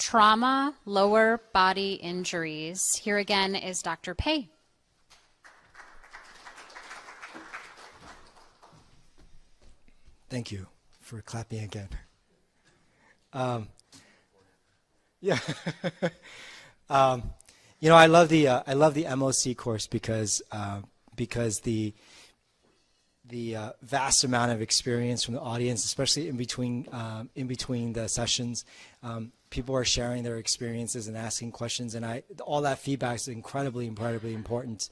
trauma, lower body injuries. Here again is Dr. Pei. Thank you for clapping again. Yeah. You know, I love the MOC course because the vast amount of experience from the audience, especially in between the sessions, people are sharing their experiences and asking questions, and all that feedback is incredibly important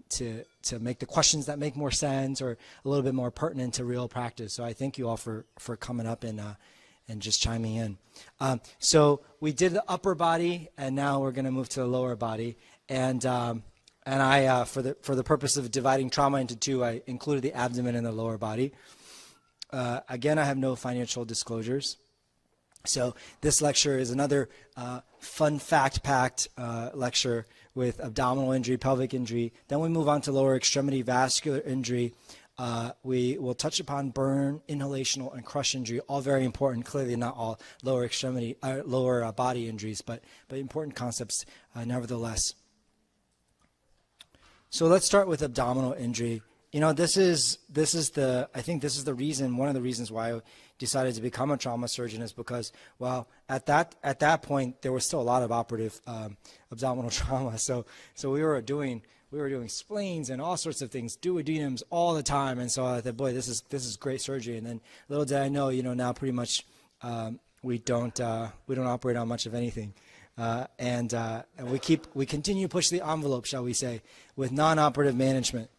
to make the questions that make more sense or a little bit more pertinent to real practice. So I thank you all for coming up and just chiming in. So we did the upper body, and now we're going to move to the lower body. And I, for the purpose of dividing trauma into two, I included the abdomen and the lower body. Again, I have no financial disclosures. So this lecture is another fun fact-packed lecture with abdominal injury, pelvic injury. Then we move on to lower extremity vascular injury. We will touch upon burn, inhalational, and crush injury, all very important. Clearly not all lower extremity, lower body injuries, but important concepts nevertheless. So let's start with abdominal injury. You know, I think this is the reason, one of the reasons why I decided to become a trauma surgeon is because, well, at that point there was still a lot of operative abdominal trauma. So we were doing spleens and all sorts of things, duodenums all the time, and so I thought, boy, this is great surgery. And then little did I know, you know, now pretty much we don't operate on much of anything. And we continue to push the envelope, shall we say, with non-operative management.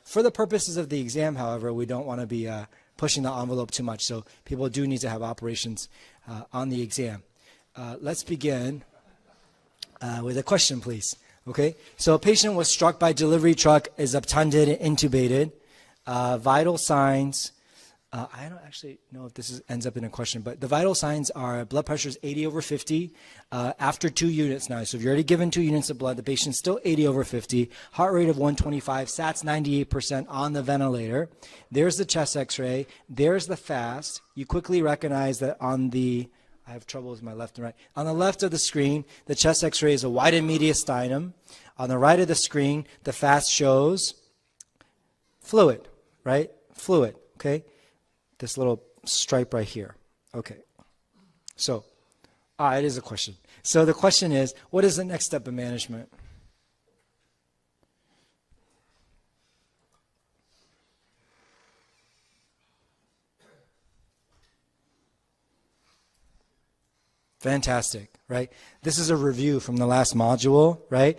For the purposes of the exam, however, we don't want to be pushing the envelope too much, so people do need to have operations on the exam. Let's begin with a question, please. Okay, so a patient was struck by delivery truck, is obtunded and intubated. Vital signs. I don't actually know if this ends up in a question, but the vital signs are blood pressure is 80/50 after 2 units now. So if you're already given 2 units of blood, the patient's still 80/50, heart rate of 125, SATs 98% on the ventilator. There's the chest x-ray. There's the FAST. You quickly recognize that on the, I have trouble with my left and right. On the left of the screen, the chest x-ray is a wide and mediastinum. On the right of the screen, the FAST shows fluid, right? Fluid, okay? This little stripe right here. Okay. So, it is a question. So the question is, what is the next step of management? Fantastic, right? This is a review from the last module, right?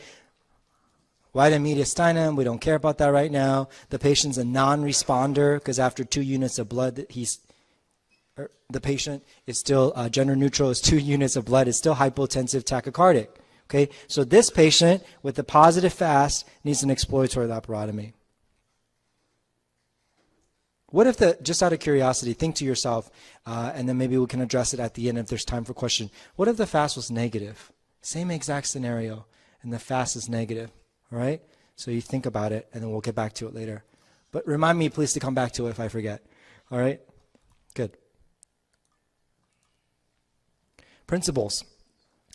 Wide and mediastinum, we don't care about that right now. The patient's a non-responder because after 2 units of blood, the patient is still gender neutral, is 2 units of blood, is still hypotensive tachycardic. Okay, so this patient with the positive FAST needs an exploratory laparotomy. What if just out of curiosity, think to yourself, and then maybe we can address it at the end if there's time for question. What if the FAST was negative? Same exact scenario, and the FAST is negative. All right, so you think about it, and then we'll get back to it later. But remind me, please, to come back to it if I forget. All right, good. Principles.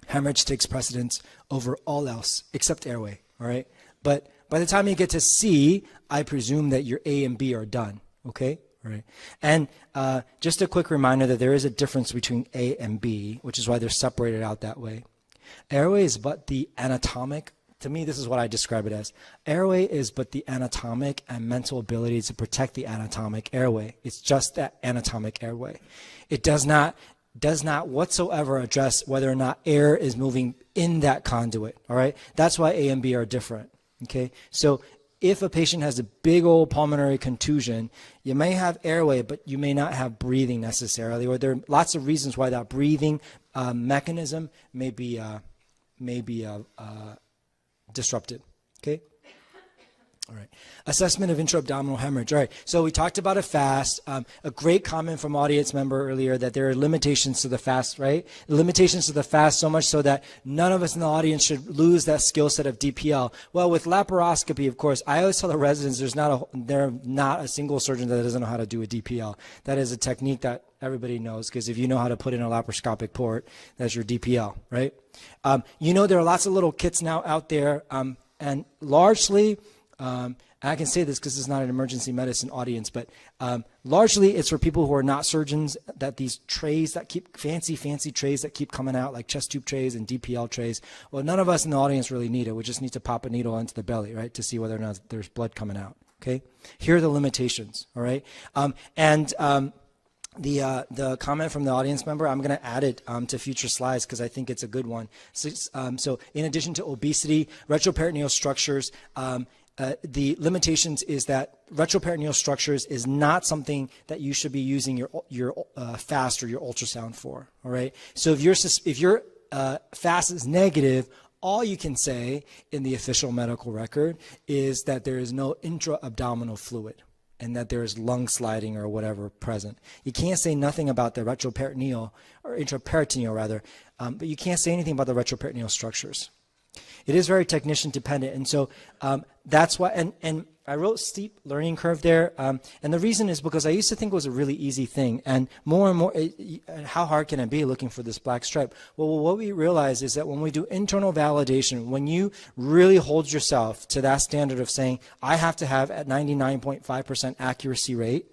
Hemorrhage takes precedence over all else except airway. All right, but by the time you get to C, I presume that your A and B are done. Okay, all right. And just a quick reminder that there is a difference between A and B, which is why they're separated out that way. Airway is but the anatomic. To me, this is what I describe it as. Airway is but the anatomic and mental ability to protect the anatomic airway. It's just that anatomic airway. It does not whatsoever address whether or not air is moving in that conduit. All right, that's why A and B are different. Okay, so if a patient has a big old pulmonary contusion, you may have airway, but you may not have breathing necessarily, or there are lots of reasons why that breathing mechanism may be disrupted. Okay. All right. Assessment of intra-abdominal hemorrhage. All right. So we talked about a fast. A great comment from audience member earlier that there are limitations to the fast, right? Limitations to the fast so much so that none of us in the audience should lose that skill set of DPL. Well, with laparoscopy, of course, I always tell the residents there's not a single surgeon that doesn't know how to do a DPL. That is a technique that everybody knows, because if you know how to put in a laparoscopic port, that's your DPL, right? You know, there are lots of little kits now out there, and largely, I can say this because it's not an emergency medicine audience, but largely it's for people who are not surgeons, that these trays that keep, fancy trays that keep coming out, like chest tube trays and DPL trays. Well, none of us in the audience really need it. We just need to pop a needle into the belly, right, to see whether or not there's blood coming out, okay? Here are the limitations, all right? The comment from the audience member, I'm going to add it to future slides because I think it's a good one. So in addition to obesity, retroperitoneal structures, the limitations is that retroperitoneal structures is not something that you should be using your fast or your ultrasound for. All right. So if your fast is negative, all you can say in the official medical record is that there is no intra-abdominal fluid and that there is lung sliding or whatever present. You can't say nothing about the retroperitoneal or intraperitoneal rather, but you can't say anything about the retroperitoneal structures. It is very technician dependent, and so that's why. And I wrote steep learning curve there, and the reason is because I used to think it was a really easy thing, and more, how hard can it be looking for this black stripe? Well, what we realize is that when we do internal validation, when you really hold yourself to that standard of saying I have to have at 99.5% accuracy rate,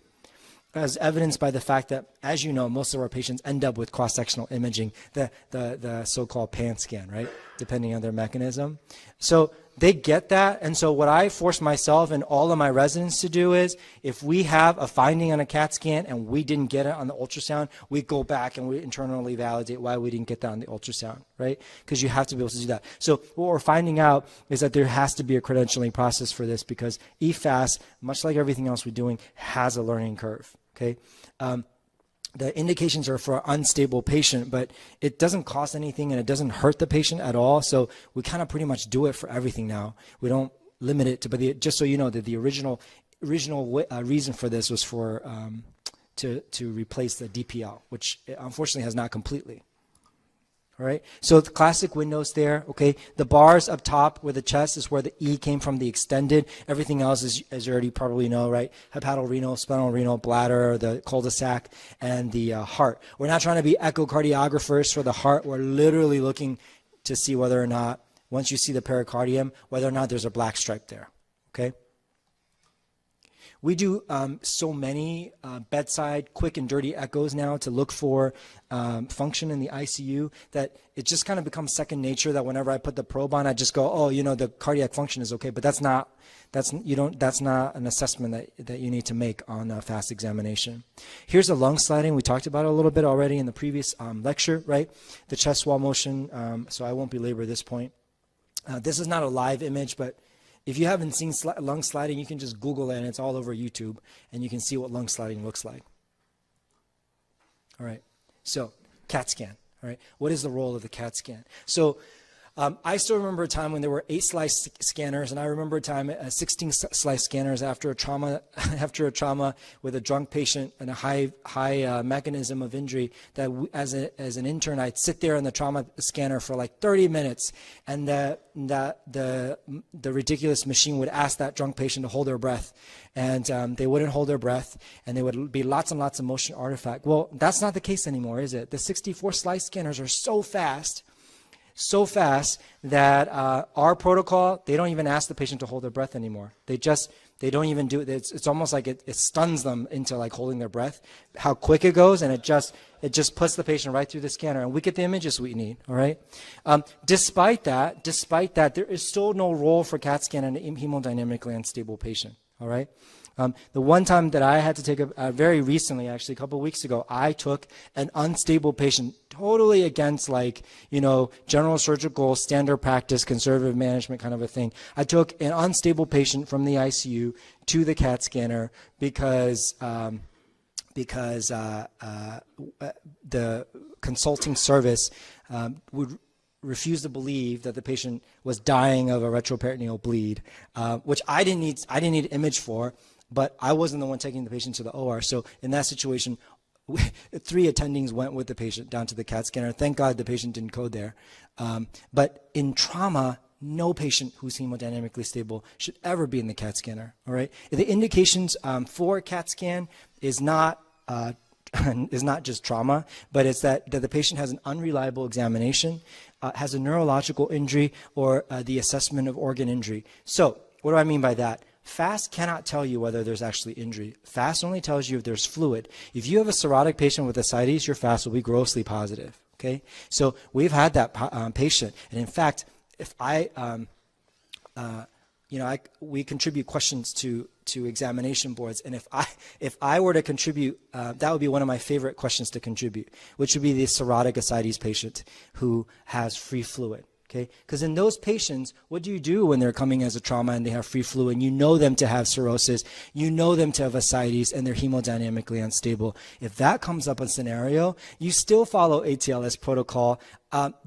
as evidenced by the fact that, as you know, most of our patients end up with cross-sectional imaging, the so-called pan scan, right, depending on their mechanism. So they get that, and so what I force myself and all of my residents to do is, if we have a finding on a CAT scan and we didn't get it on the ultrasound, we go back and we internally validate why we didn't get that on the ultrasound, right? Because you have to be able to do that. So what we're finding out is that there has to be a credentialing process for this, because EFAST, much like everything else we're doing, has a learning curve. Okay, the indications are for an unstable patient, but it doesn't cost anything and it doesn't hurt the patient at all. So we kind of pretty much do it for everything now. We don't limit it to, but just so you know that the original reason for this was for to replace the DPL, which unfortunately has not completely. All right, so the classic windows there, okay? The bars up top where the chest is where the E came from, the extended. Everything else is, as you already probably know, right? Hepatorenal, splenorenal, bladder, the cul-de-sac, and the heart. We're not trying to be echocardiographers for the heart. We're literally looking to see whether or not, once you see the pericardium, whether or not there's a black stripe there, okay? We do so many bedside quick and dirty echoes now to look for function in the ICU that it just kind of becomes second nature, that whenever I put the probe on, I just go, oh, you know, the cardiac function is okay. But that's not an assessment that you need to make on a fast examination. Here's the lung sliding. We talked about it a little bit already in the previous lecture, right? The chest wall motion, so I won't belabor this point. This is not a live image, but if you haven't seen lung sliding, you can just Google it, and it's all over YouTube, and you can see what lung sliding looks like. All right, so CAT scan. All right, what is the role of the CAT scan? So I still remember a time when there were 8 slice scanners, and I remember a time 16 slice scanners after a trauma with a drunk patient and a high mechanism of injury. That as an intern, I'd sit there in the trauma scanner for like 30 minutes, and the ridiculous machine would ask that drunk patient to hold their breath, and they wouldn't hold their breath, and there would be lots and lots of motion artifact. Well, that's not the case anymore, is it? The 64 slice scanners are so fast that our protocol, they don't even ask the patient to hold their breath anymore. They don't even do it. It's almost like it stuns them into like holding their breath, how quick it goes, and it just puts the patient right through the scanner, and we get the images we need, all right? Despite that, there is still no role for CAT scan in a hemodynamically unstable patient, all right? The one time that I had to take very recently, actually a couple of weeks ago, I took an unstable patient, totally against like, you know, general surgical standard practice, conservative management kind of a thing. I took an unstable patient from the ICU to the CAT scanner because the consulting service would refused to believe that the patient was dying of a retroperitoneal bleed, which I didn't need image for, but I wasn't the one taking the patient to the OR. So in that situation, 3 attendings went with the patient down to the CAT scanner. Thank God the patient didn't code there. But in trauma, no patient who's hemodynamically stable should ever be in the CAT scanner. All right. The indications for CAT scan is not just trauma, but it's that the patient has an unreliable examination, has a neurological injury, or the assessment of organ injury. So what do I mean by that? FAST cannot tell you whether there's actually injury. FAST only tells you if there's fluid. If you have a cirrhotic patient with ascites, your FAST will be grossly positive. Okay, so we've had that patient, and in fact, if we contribute questions to examination boards, and if I were to contribute, that would be one of my favorite questions to contribute, which would be the cirrhotic ascites patient who has free fluid. Okay, because in those patients, what do you do when they're coming as a trauma and they have free fluid? And you know them to have cirrhosis, you know them to have ascites, and they're hemodynamically unstable. If that comes up in scenario, you still follow ATLS protocol.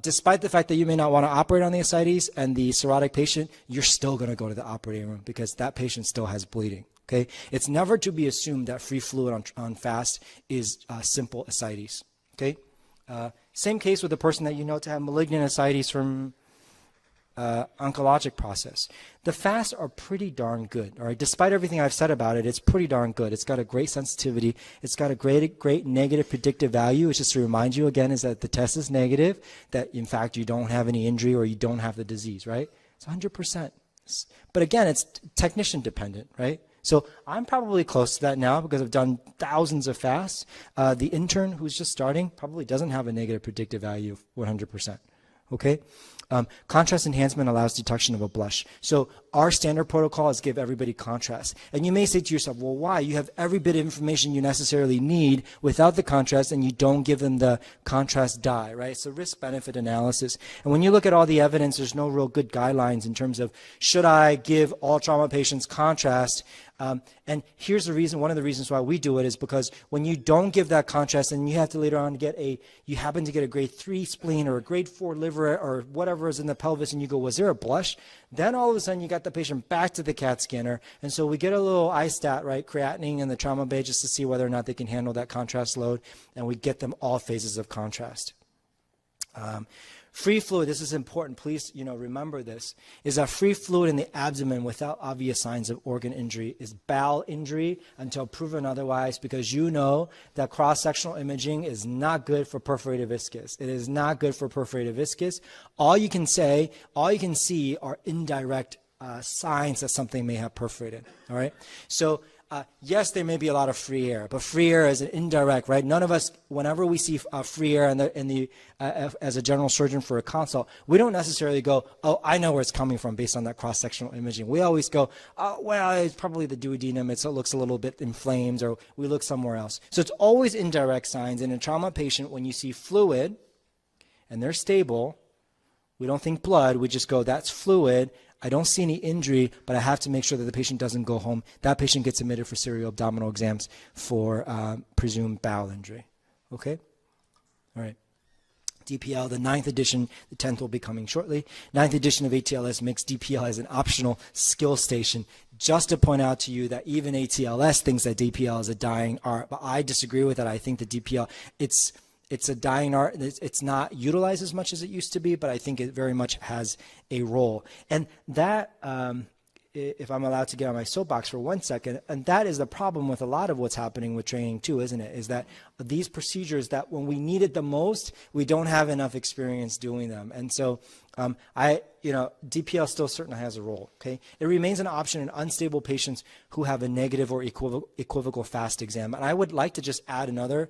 Despite the fact that you may not want to operate on the ascites and the cirrhotic patient, you're still going to go to the operating room because that patient still has bleeding. Okay, it's never to be assumed that free fluid on FAST is simple ascites. Okay. Same case with a person that you know to have malignant ascites from oncologic process. The FAST are pretty darn good. All right, despite everything I've said about it, it's pretty darn good. It's got a great sensitivity. It's got a great negative predictive value. It's just to remind you again is that the test is negative, that in fact you don't have any injury or you don't have the disease. Right? It's 100%. But again, it's technician dependent. Right? So I'm probably close to that now because I've done thousands of FASTs. The intern who's just starting probably doesn't have a negative predictive value of 100%. Okay? Contrast enhancement allows detection of a blush. So our standard protocol is give everybody contrast. And you may say to yourself, well, why? You have every bit of information you necessarily need without the contrast, and you don't give them the contrast dye, right? It's a risk-benefit analysis. And when you look at all the evidence, there's no real good guidelines in terms of should I give all trauma patients contrast? And here's the reason, one of the reasons why we do it is because when you don't give that contrast and you have to later on you happen to get a grade 3 spleen or a grade 4 liver or whatever is in the pelvis and you go, was there a blush? Then all of a sudden you got the patient back to the CAT scanner. And so we get a little iStat, right, creatinine in the trauma bay just to see whether or not they can handle that contrast load. And we get them all phases of contrast. Free fluid, this is important, please remember this, is that free fluid in the abdomen without obvious signs of organ injury is bowel injury until proven otherwise, because you know that cross-sectional imaging is not good for perforated viscus. It is not good for perforated viscus. All you can see are indirect signs that something may have perforated, all right? So yes, there may be a lot of free air, but free air is an indirect, right? None of us, whenever we see free air as a general surgeon for a consult, we don't necessarily go, oh, I know where it's coming from based on that cross-sectional imaging. We always go, oh, well, it's probably the duodenum. It looks a little bit inflamed, or we look somewhere else. So it's always indirect signs. In a trauma patient, when you see fluid and they're stable, we don't think blood. We just go, that's fluid. I don't see any injury, but I have to make sure that the patient doesn't go home. That patient gets admitted for serial abdominal exams for presumed bowel injury. Okay? All right. DPL, the 9th edition, the 10th will be coming shortly. 9th edition of ATLS makes DPL as an optional skill station. Just to point out to you that even ATLS thinks that DPL is a dying art, but I disagree with that. I think the DPL, it's a dying art. It's not utilized as much as it used to be, but I think it very much has a role. And that, if I'm allowed to get on my soapbox for 1 second, and that is the problem with a lot of what's happening with training too, isn't it? Is that these procedures that when we need it the most, we don't have enough experience doing them. And so DPL still certainly has a role, okay? It remains an option in unstable patients who have a negative or equivocal FAST exam. And I would like to just add another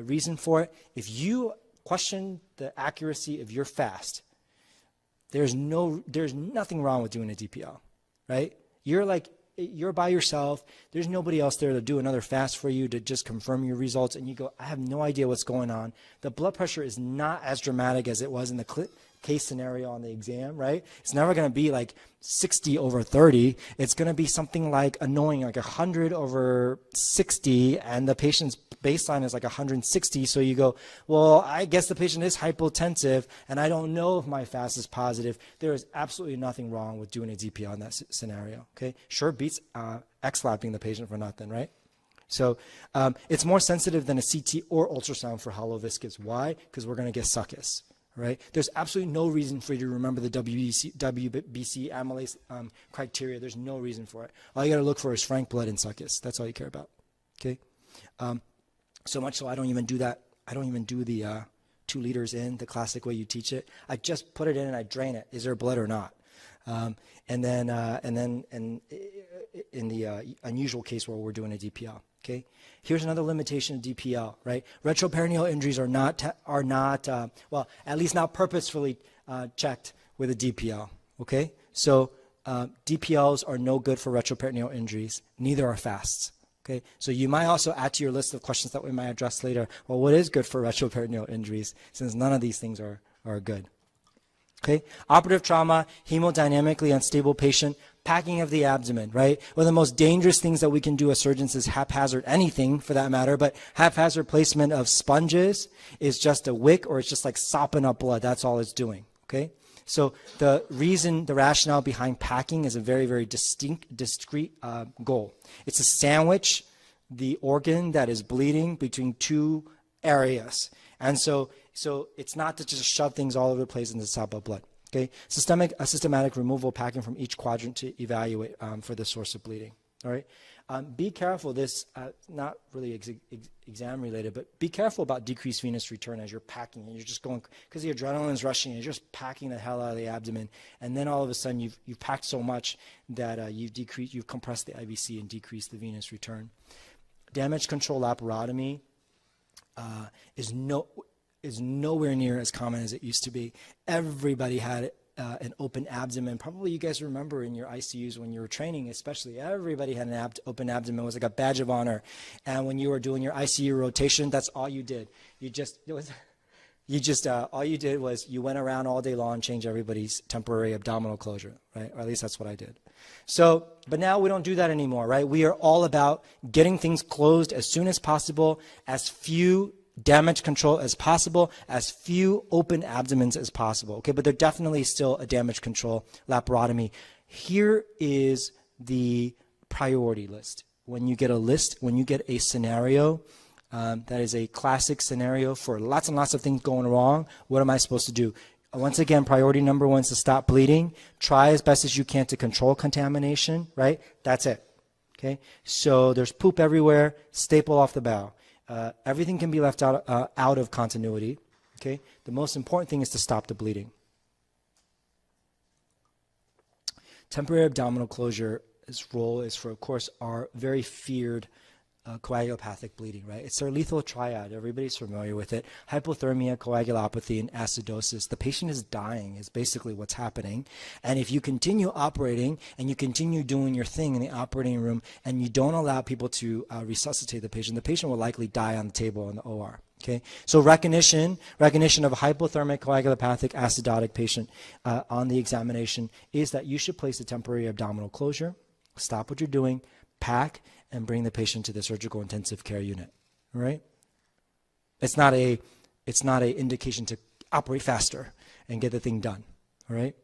reason for it. If you question the accuracy of your FAST, there's nothing wrong with doing a DPL, right? You're by yourself. There's nobody else there to do another FAST for you to just confirm your results. And you go, I have no idea what's going on. The blood pressure is not as dramatic as it was in the case scenario on the exam, right? It's never going to be like 60 over 30. It's going to be something like annoying, like 100 over 60, and the patient's baseline is like 160. So you go, well, I guess the patient is hypotensive, and I don't know if my FAST is positive. There is absolutely nothing wrong with doing a DPL in that scenario, okay? Sure beats X-lapping the patient for nothing, right? So it's more sensitive than a CT or ultrasound for hollow viscous. Why? Because we're going to get succus, right? There's absolutely no reason for you to remember the WBC amylase criteria. There's no reason for it. All you got to look for is frank blood and succus. That's all you care about, okay? So much so I don't even do that. I don't even do the 2 liters in, the classic way you teach it. I just put it in and I drain it. Is there blood or not? And then in the unusual case where we're doing a DPL. Okay, here's another limitation of DPL, right? Retroperitoneal injuries are not well, at least not purposefully checked with a DPL. Okay, so DPLs are no good for retroperitoneal injuries. Neither are FASTs. Okay, so you might also add to your list of questions that we might address later. Well, what is good for retroperitoneal injuries? Since none of these things are good. Okay, operative trauma, hemodynamically unstable patient, packing of the abdomen, right? One of the most dangerous things that we can do as surgeons is haphazard, anything for that matter, but haphazard placement of sponges is just a wick, or it's just like sopping up blood. That's all it's doing, okay? So the rationale behind packing is a very, very discrete goal. It's to sandwich the organ that is bleeding between 2 areas. And so it's not to just shove things all over the place and to sop up blood. Okay, systematic removal packing from each quadrant to evaluate for the source of bleeding. All right, be careful. This not really exam related, but be careful about decreased venous return as you're packing and you're just going because the adrenaline's rushing and you're just packing the hell out of the abdomen, and then all of a sudden you've packed so much that you've compressed the IVC and decreased the venous return. Damage control laparotomy is nowhere near as common as it used to be. Everybody had an open abdomen. Probably you guys remember in your ICUs when you were training, especially, everybody had an open abdomen. It was like a badge of honor. And when you were doing your ICU rotation, that's all you did. All you did was you went around all day long and changed everybody's temporary abdominal closure, right? Or at least that's what I did. So, but now we don't do that anymore, right? We are all about getting things closed as soon as possible, as few damage control as possible, as few open abdomens as possible. Okay, but they're definitely still a damage control laparotomy. Here is the priority list. When you get a scenario that is a classic scenario for lots and lots of things going wrong, what am I supposed to do? Once again, priority number 1 is to stop bleeding. Try as best as you can to control contamination, right? That's it. Okay, so there's poop everywhere, staple off the bowel. Everything can be left out of continuity. Okay, the most important thing is to stop the bleeding. Temporary abdominal closure's role is for, of course, our very feared coagulopathic bleeding, right? It's our lethal triad. Everybody's familiar with it. Hypothermia, coagulopathy, and acidosis. The patient is dying is basically what's happening. And if you continue operating and you continue doing your thing in the operating room and you don't allow people to resuscitate the patient will likely die on the table in the OR. Okay, so recognition of a hypothermic coagulopathic acidotic patient on the examination is that you should place a temporary abdominal closure, stop what you're doing, pack, and bring the patient to the surgical intensive care unit. All right? It's not a indication to operate faster and get the thing done. All right?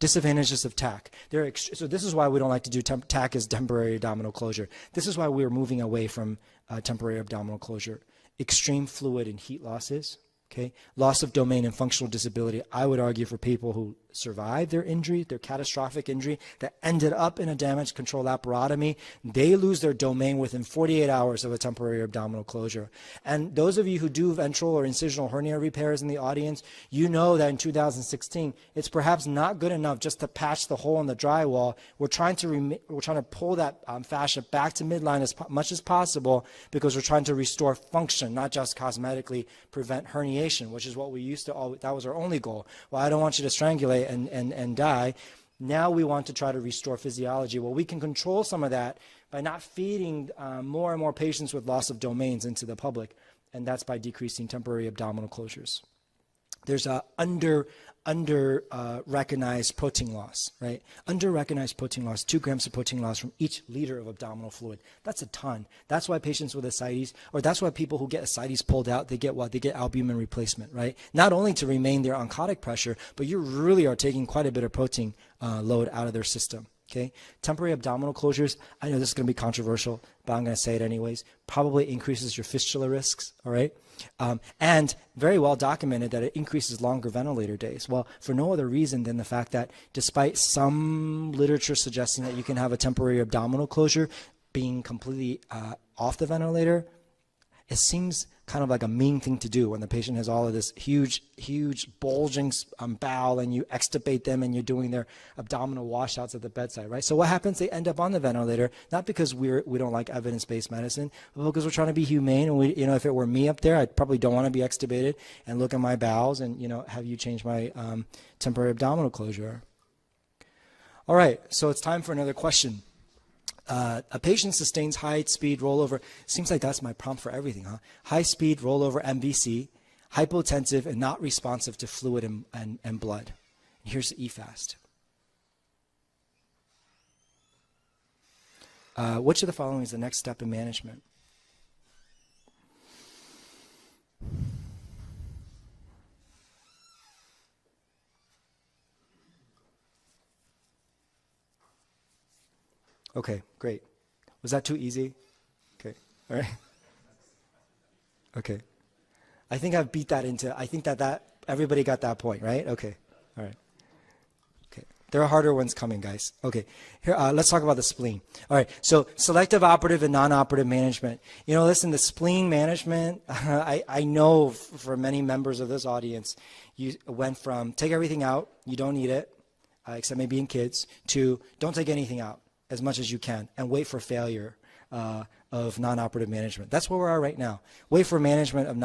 Disadvantages of TAC. So this is why we don't like to do TAC as temporary abdominal closure. This is why we're moving away from temporary abdominal closure. Extreme fluid and heat losses. Okay, loss of domain and functional disability. I would argue for people who survived their injury, their catastrophic injury that ended up in a damage control laparotomy, they lose their domain within 48 hours of a temporary abdominal closure. And those of you who do ventral or incisional hernia repairs in the audience, you know that in 2016, it's perhaps not good enough just to patch the hole in the drywall. We're trying to pull that fascia back to midline as much as possible because we're trying to restore function, not just cosmetically prevent herniation, which is what we used to that was our only goal. Well, I don't want you to strangulate and die. Now we want to try to restore physiology. Well, we can control some of that by not feeding more and more patients with loss of domains into the public, and that's by decreasing temporary abdominal closures. there's a under recognized protein loss, right? Under recognized protein loss, 2 grams of protein loss from each liter of abdominal fluid. That's a ton. That's why patients with ascites, or that's why people who get ascites pulled out, they get what? They get albumin replacement, right? Not only to remain their oncotic pressure, but you really are taking quite a bit of protein load out of their system. Okay, temporary abdominal closures, I know this is going to be controversial, but I'm going to say it anyways, probably increases your fistula risks, all right? And very well documented that it increases longer ventilator days. Well, for no other reason than the fact that despite some literature suggesting that you can have a temporary abdominal closure being completely off the ventilator, it seems kind of like a mean thing to do when the patient has all of this huge bulging bowel and you extubate them and you're doing their abdominal washouts at the bedside, right? So what happens? They end up on the ventilator, not because we don't like evidence-based medicine, but because we're trying to be humane. And we, if it were me up there, I probably don't want to be extubated and look at my bowels and, have you change my temporary abdominal closure. All right, so it's time for another question. A patient sustains high-speed rollover. Seems like that's my prompt for everything, huh? High-speed rollover MVC, hypotensive and not responsive to fluid and blood. And here's the EFAST. Which of the following is the next step in management? Okay, great. Was that too easy? Okay, all right. Okay. I think I've beat that into, I think that everybody got that point, right? Okay, all right. Okay, there are harder ones coming, guys. Okay, here, let's talk about the spleen. All right, so selective operative and non-operative management. Listen, the spleen management, I know for many members of this audience, you went from take everything out, you don't need it, except maybe in kids, to don't take anything out as much as you can and wait for failure of non-operative management. That's where we are right now. Wait for failure of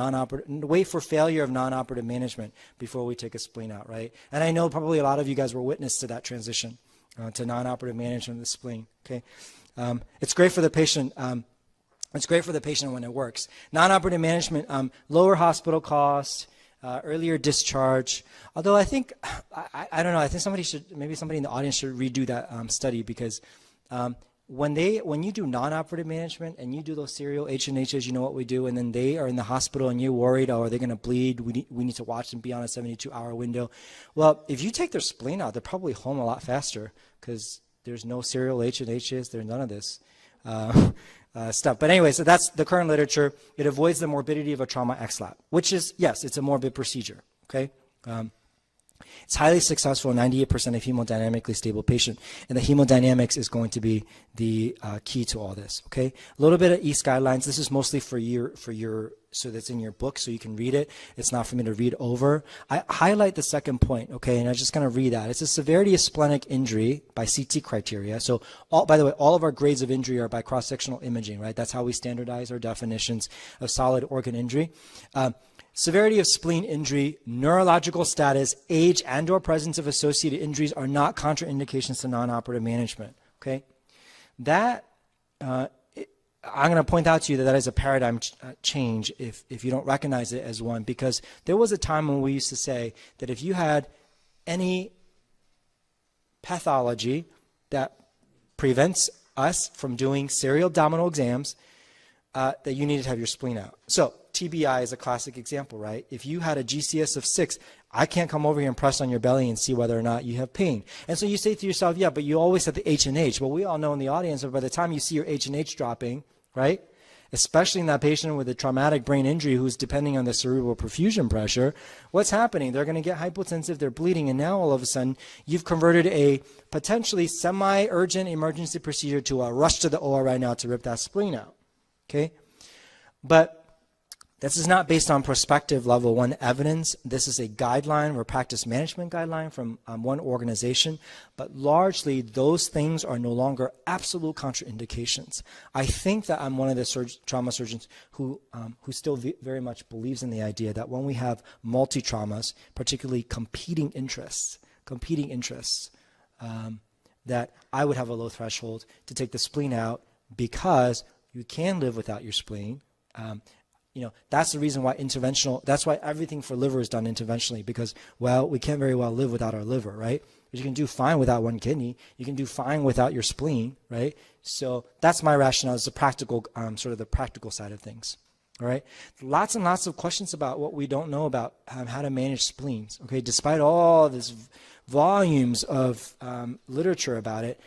non-operative management before we take a spleen out, right? And I know probably a lot of you guys were witness to that transition to non-operative management of the spleen. Okay, it's great for the patient. It's great for the patient when it works. Non-operative management, lower hospital costs. Earlier discharge, although I think, I don't know, I think maybe somebody in the audience should redo that study, because when you do non-operative management and you do those serial H&Hs, you know what we do, and then they are in the hospital and you're worried, oh, are they going to bleed? We need to watch them be on a 72-hour window. Well, if you take their spleen out, they're probably home a lot faster because there's no serial H&Hs, there's none of this stuff. But anyway, so that's the current literature. It avoids the morbidity of a trauma XLAP, which is, yes, it's a morbid procedure, okay? It's highly successful, 98% of hemodynamically stable patient, and the hemodynamics is going to be the key to all this, okay? A little bit of EAST guidelines. This is mostly for your, so that's in your book so you can read it. It's not for me to read over. I highlight the second point, okay, and I'm just going to read that. It's a severity of splenic injury by CT criteria. So, by the way, all of our grades of injury are by cross-sectional imaging, right? That's how we standardize our definitions of solid organ injury. Severity of spleen injury, neurological status, age, and or presence of associated injuries are not contraindications to non-operative management, okay? That, I'm going to point out to you that is a paradigm change if you don't recognize it as one, because there was a time when we used to say that if you had any pathology that prevents us from doing serial abdominal exams, that you needed to have your spleen out. So TBI is a classic example, right? If you had a GCS of 6, I can't come over here and press on your belly and see whether or not you have pain. And so you say to yourself, yeah, but you always have the H&H. Well, we all know in the audience that by the time you see your H&H dropping, right, especially in that patient with a traumatic brain injury who's depending on the cerebral perfusion pressure, what's happening? They're going to get hypotensive, they're bleeding, and now all of a sudden you've converted a potentially semi-urgent emergency procedure to a rush to the OR right now to rip that spleen out. Okay, but this is not based on prospective level 1 evidence. This is a guideline or practice management guideline from one organization, but largely those things are no longer absolute contraindications. I think that I'm one of the trauma surgeons who still very much believes in the idea that when we have multi-traumas, particularly competing interests, that I would have a low threshold to take the spleen out, because you can live without your spleen. that's the reason why that's why everything for liver is done interventionally, because, well, we can't very well live without our liver, right? But you can do fine without one kidney. You can do fine without your spleen, right? So that's my rationale. It's the practical, sort of the practical side of things. All right. Lots and lots of questions about what we don't know about how to manage spleens. Okay. Despite all this volumes of literature about it,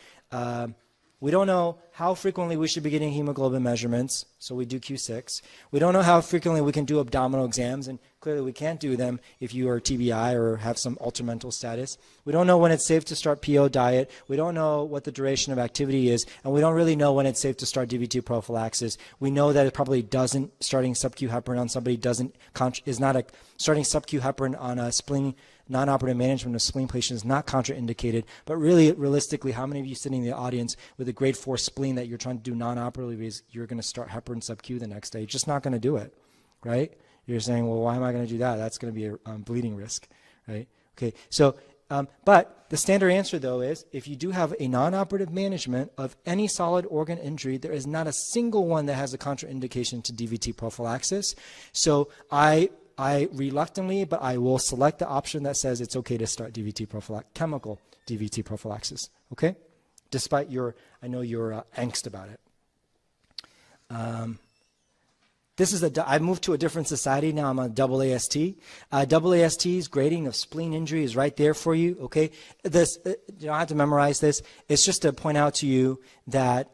we don't know how frequently we should be getting hemoglobin measurements, so we do Q6. We don't know how frequently we can do abdominal exams, and clearly we can't do them if you are TBI or have some ultramental status. We don't know when it's safe to start PO diet. We don't know what the duration of activity is, and we don't really know when it's safe to start DVT prophylaxis. We know that it probably doesn't, starting sub-Q heparin on somebody is not a, starting sub-Q heparin on a spleen, non-operative management of spleen patient is not contraindicated, but really, realistically, how many of you sitting in the audience with a grade 4 spleen that you're trying to do non-operatively is you're going to start heparin sub-Q the next day? You're just not going to do it, right? You're saying, well, why am I going to do that? That's going to be a bleeding risk, right? Okay, so, but the standard answer, though, is if you do have a non-operative management of any solid organ injury, there is not a single one that has a contraindication to DVT prophylaxis. So I reluctantly, but I will select the option that says it's okay to start chemical DVT prophylaxis, okay? Despite I know your angst about it. I moved to a different society now. I'm on AAST. AAST's grading of spleen injury is right there for you, okay? You don't have to memorize this. It's just to point out to you that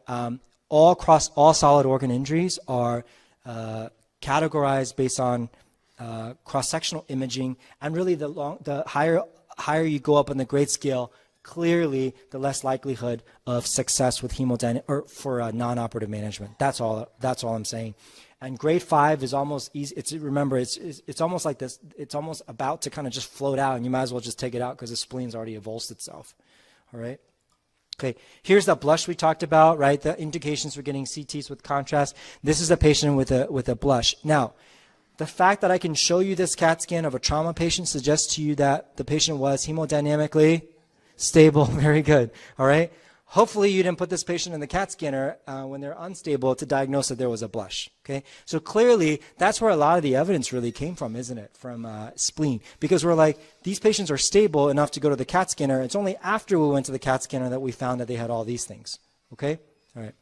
all solid organ injuries are categorized based on cross-sectional imaging, and really the higher you go up on the grade scale, clearly the less likelihood of success with hemodynamic or for non-operative management. That's all I'm saying. And grade 5 is almost easy. Remember, it's almost like this. It's almost about to kind of just float out, and you might as well just take it out because the spleen's already avulsed itself. All right. Okay, here's the blush we talked about, right? The indications for getting CTs with contrast. This is a patient with a blush. Now, the fact that I can show you this CAT scan of a trauma patient suggests to you that the patient was hemodynamically stable. Very good. All right. Hopefully you didn't put this patient in the CAT scanner when they're unstable to diagnose that there was a blush. Okay. So clearly that's where a lot of the evidence really came from, isn't it? From spleen. Because we're like, these patients are stable enough to go to the CAT scanner. It's only after we went to the CAT scanner that we found that they had all these things. Okay. All right.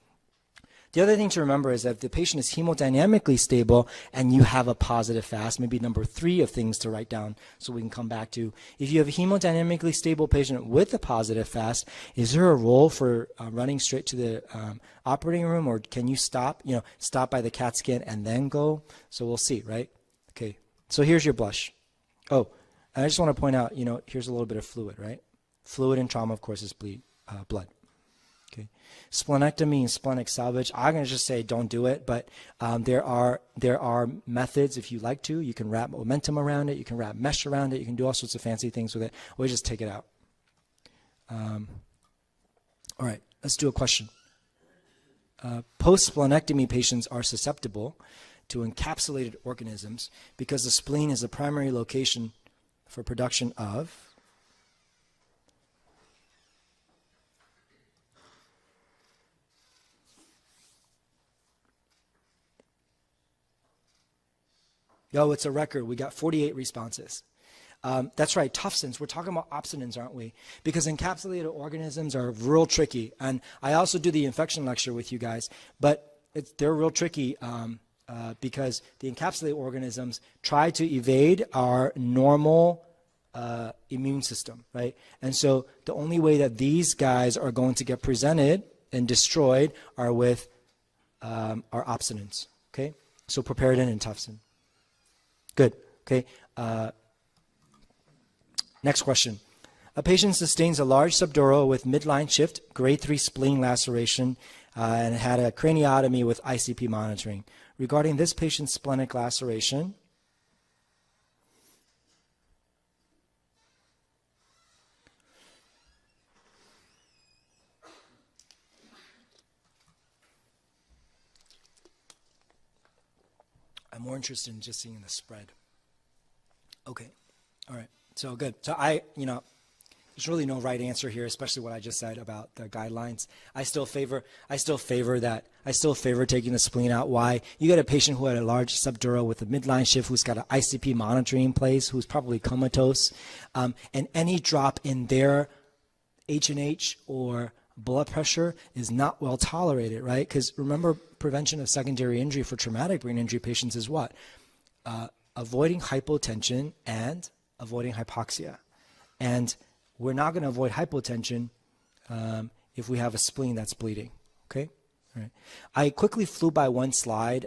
The other thing to remember is that if the patient is hemodynamically stable and you have a positive FAST, maybe number 3 of things to write down so we can come back to. If you have a hemodynamically stable patient with a positive FAST, is there a role for running straight to the operating room, or can you stop by the CAT scan and then go? So we'll see, right? Okay, so here's your blush. Oh, and I just want to point out, here's a little bit of fluid, right? Fluid in trauma, of course, is blood. Okay. Splenectomy and splenic salvage, I'm going to just say don't do it, but there are methods if you like to. You can wrap momentum around it, you can wrap mesh around it, you can do all sorts of fancy things with it, or just take it out. All right, let's do a question. Post-splenectomy patients are susceptible to encapsulated organisms because the spleen is the primary location for production of Yo, it's a record. We got 48 responses. That's right, tufsins. We're talking about opsonins, aren't we? Because encapsulated organisms are real tricky. And I also do the infection lecture with you guys, but they're real tricky because the encapsulated organisms try to evade our normal immune system, right? And so the only way that these guys are going to get presented and destroyed are with our opsonins, okay? So piperidin and tufsin. Good. Okay. Next question. A patient sustains a large subdural with midline shift, grade 3 spleen laceration, and had a craniotomy with ICP monitoring. Regarding this patient's splenic laceration, I'm more interested in just seeing the spread. Okay. All right. So good. So there's really no right answer here, especially what I just said about the guidelines. I still favor taking the spleen out. Why? You got a patient who had a large subdural with a midline shift, who's got an ICP monitoring in place, who's probably comatose, and any drop in their H&H or blood pressure is not well tolerated, right? Because remember, prevention of secondary injury for traumatic brain injury patients is what? Avoiding hypotension and avoiding hypoxia. And we're not going to avoid hypotension if we have a spleen that's bleeding, okay? All right. I quickly flew by one slide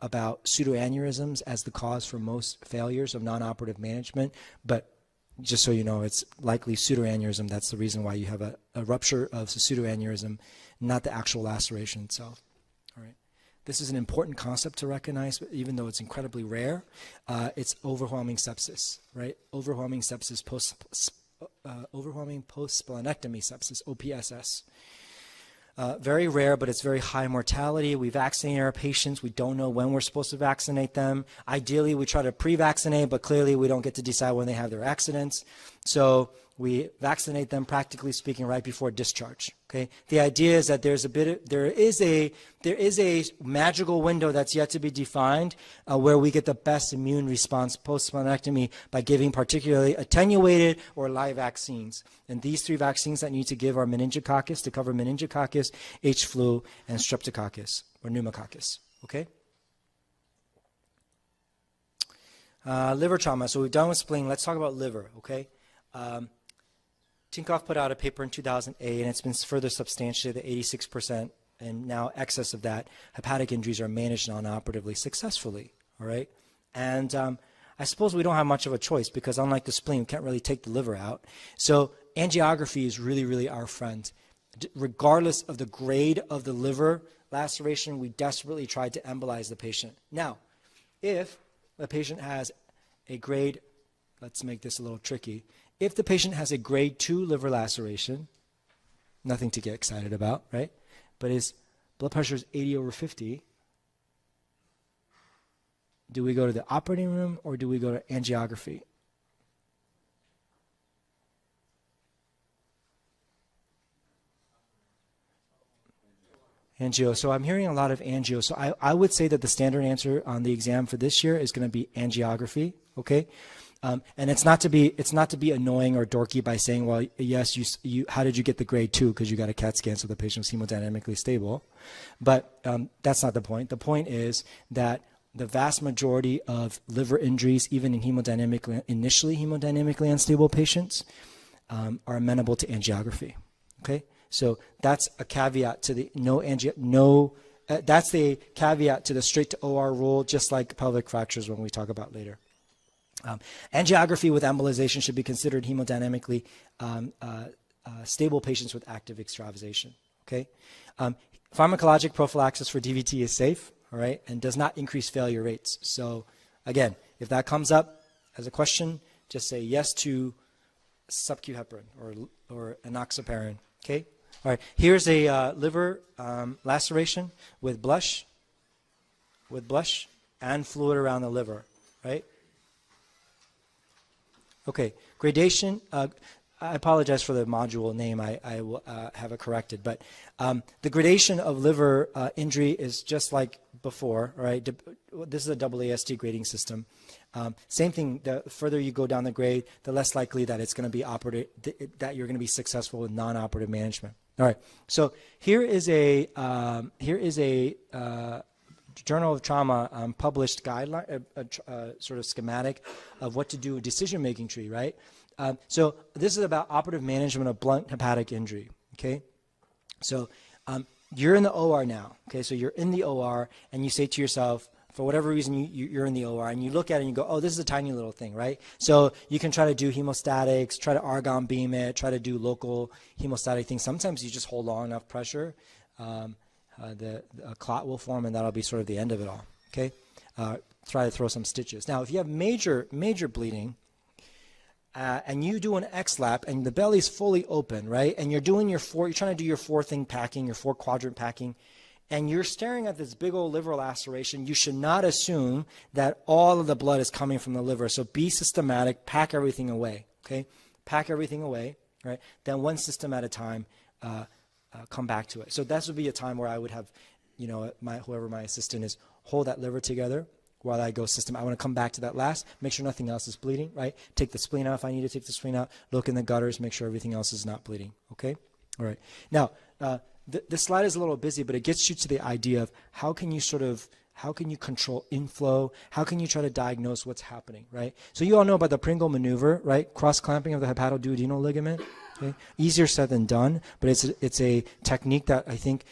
about pseudoaneurysms as the cause for most failures of non-operative management, but just so you know, it's likely pseudoaneurysm. That's the reason why you have a rupture of the pseudoaneurysm, not the actual laceration itself. All right. This is an important concept to recognize, even though it's incredibly rare. It's overwhelming sepsis, right? Overwhelming sepsis overwhelming post-splenectomy sepsis, OPSS. Very rare, but it's very high mortality. We vaccinate our patients. We don't know when we're supposed to vaccinate them. Ideally, we try to pre-vaccinate, but clearly we don't get to decide when they have their accidents. So we vaccinate them, practically speaking, right before discharge. Okay. The idea is that there is a magical window that's yet to be defined where we get the best immune response post-splenectomy by giving particularly attenuated or live vaccines. And these 3 vaccines that you need to give are meningococcus to cover meningococcus, H. flu, and streptococcus or pneumococcus. Okay. Liver trauma. So we've done with spleen. Let's talk about liver. Okay. Tinkoff put out a paper in 2008, and it's been further substantiated that 86% and now excess of that hepatic injuries are managed non-operatively successfully. All right, and I suppose we don't have much of a choice because unlike the spleen, we can't really take the liver out. So angiography is really, really our friend. Regardless of the grade of the liver laceration, we desperately try to embolize the patient. Now, if the patient has a grade, let's make this a little tricky. If the patient has a grade 2 liver laceration, nothing to get excited about, right? But his blood pressure is 80/50, do we go to the operating room or do we go to angiography? Angio. So I'm hearing a lot of angio. So I would say that the standard answer on the exam for this year is going to be angiography. Okay. And it's not to be annoying or dorky by saying, well, yes, you how did you get the grade 2? Because you got a CAT scan, so the patient was hemodynamically stable. But that's not the point. The point is that the vast majority of liver injuries, even in initially hemodynamically unstable patients, are amenable to angiography. Okay, so that's a caveat to the that's the caveat to the straight to OR rule, just like pelvic fractures when we talk about later. Angiography with embolization should be considered hemodynamically stable patients with active extravasation. Okay, pharmacologic prophylaxis for DVT is safe, all right, and does not increase failure rates. So again, if that comes up as a question, just say yes to sub-Q heparin or enoxaparin. Okay, all right. Here's a liver laceration with blush and fluid around the liver, right? Okay, gradation. I apologize for the module name. I will have it corrected. But the gradation of liver injury is just like before, right? This is a AAST grading system. Same thing. The further you go down the grade, the less likely that it's going to be that you're going to be successful with non-operative management. All right. So here is a Journal of Trauma published guideline, sort of schematic of what to do, a decision-making tree, right? So this is about operative management of blunt hepatic injury, okay? So you're in the OR now, okay? So you're in the OR and you say to yourself, for whatever reason, you're in the OR and you look at it and you go, oh, this is a tiny little thing, right? So you can try to do hemostatics, try to argon beam it, try to do local hemostatic things. Sometimes you just hold on enough pressure. A clot will form and that'll be sort of the end of it all, okay? Try to throw some stitches. Now, if you have major bleeding and you do an X-lap and the belly's fully open, right? And you're trying to do your 4-thing packing, your 4-quadrant packing, and you're staring at this big old liver laceration, you should not assume that all of the blood is coming from the liver. So be systematic, pack everything away, okay? pack everything away, right? Then one system at a time, come back to it. So that would be a time where I would have, whoever my assistant is, hold that liver together while I go system. I want to come back to that last, make sure nothing else is bleeding, right? Take the spleen out if I need to take the spleen out, look in the gutters, make sure everything else is not bleeding, okay? All right. Now, this slide is a little busy, but it gets you to the idea of how can you control inflow? How can you try to diagnose what's happening, right? So you all know about the Pringle maneuver, right? Cross-clamping of the hepatoduodenal ligament. Okay? Easier said than done, but it's a technique that I think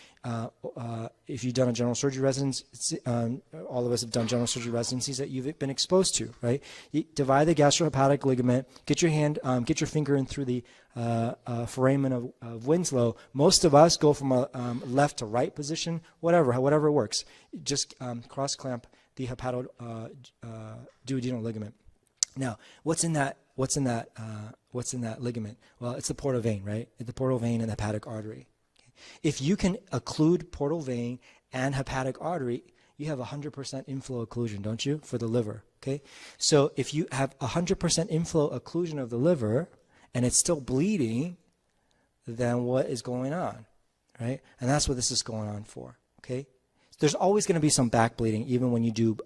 if you've done a general surgery residency, all of us have done general surgery residencies that you've been exposed to, right? You divide the gastrohepatic ligament, get your finger in through the foramen of Winslow. Most of us go from a left to right position, whatever works. Just cross clamp the hepatoduodenal ligament. Now, what's in that ligament? Well, it's the portal vein, right? The portal vein and the hepatic artery. Okay? If you can occlude portal vein and hepatic artery, you have 100% inflow occlusion, don't you, for the liver? Okay, so if you have 100% inflow occlusion of the liver and it's still bleeding, then what is going on, right? And that's what this is going on for. Okay, there's always going to be some back bleeding, even when you do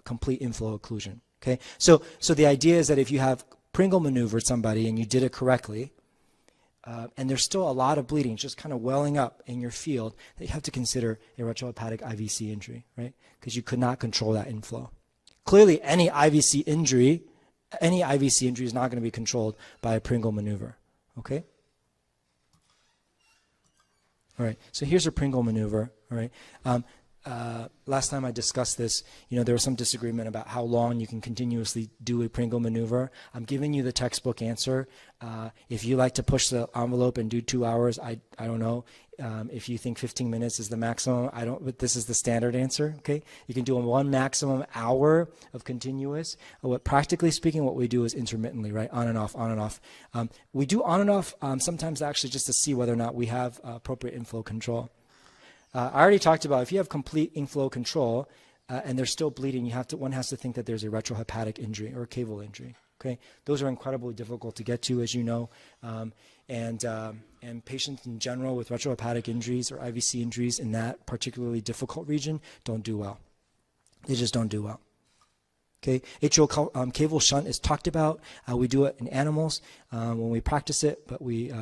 complete inflow occlusion. Okay, so the idea is that if you have Pringle maneuvered somebody and you did it correctly, and there's still a lot of bleeding just kind of welling up in your field, that you have to consider a retrohepatic IVC injury, right? Because you could not control that inflow. Clearly, any IVC injury is not going to be controlled by a Pringle maneuver. Okay. All right. So here's a Pringle maneuver. All right. Last time I discussed this, there was some disagreement about how long you can continuously do a Pringle maneuver. I'm giving you the textbook answer. If you like to push the envelope and do 2 hours, I don't know. If you think 15 minutes is the maximum, but this is the standard answer. Okay, you can do one maximum hour of continuous. Practically speaking, what we do is intermittently, right? On and off, on and off. We do on and off sometimes actually just to see whether or not we have appropriate inflow control. I already talked about if you have complete inflow control and they're still bleeding, one has to think that there's a retrohepatic injury or a caval injury. Okay, those are incredibly difficult to get to, as you know, and patients in general with retrohepatic injuries or IVC injuries in that particularly difficult region don't do well. They just don't do well. Okay, atrial caval shunt is talked about. We do it in animals when we practice it, but we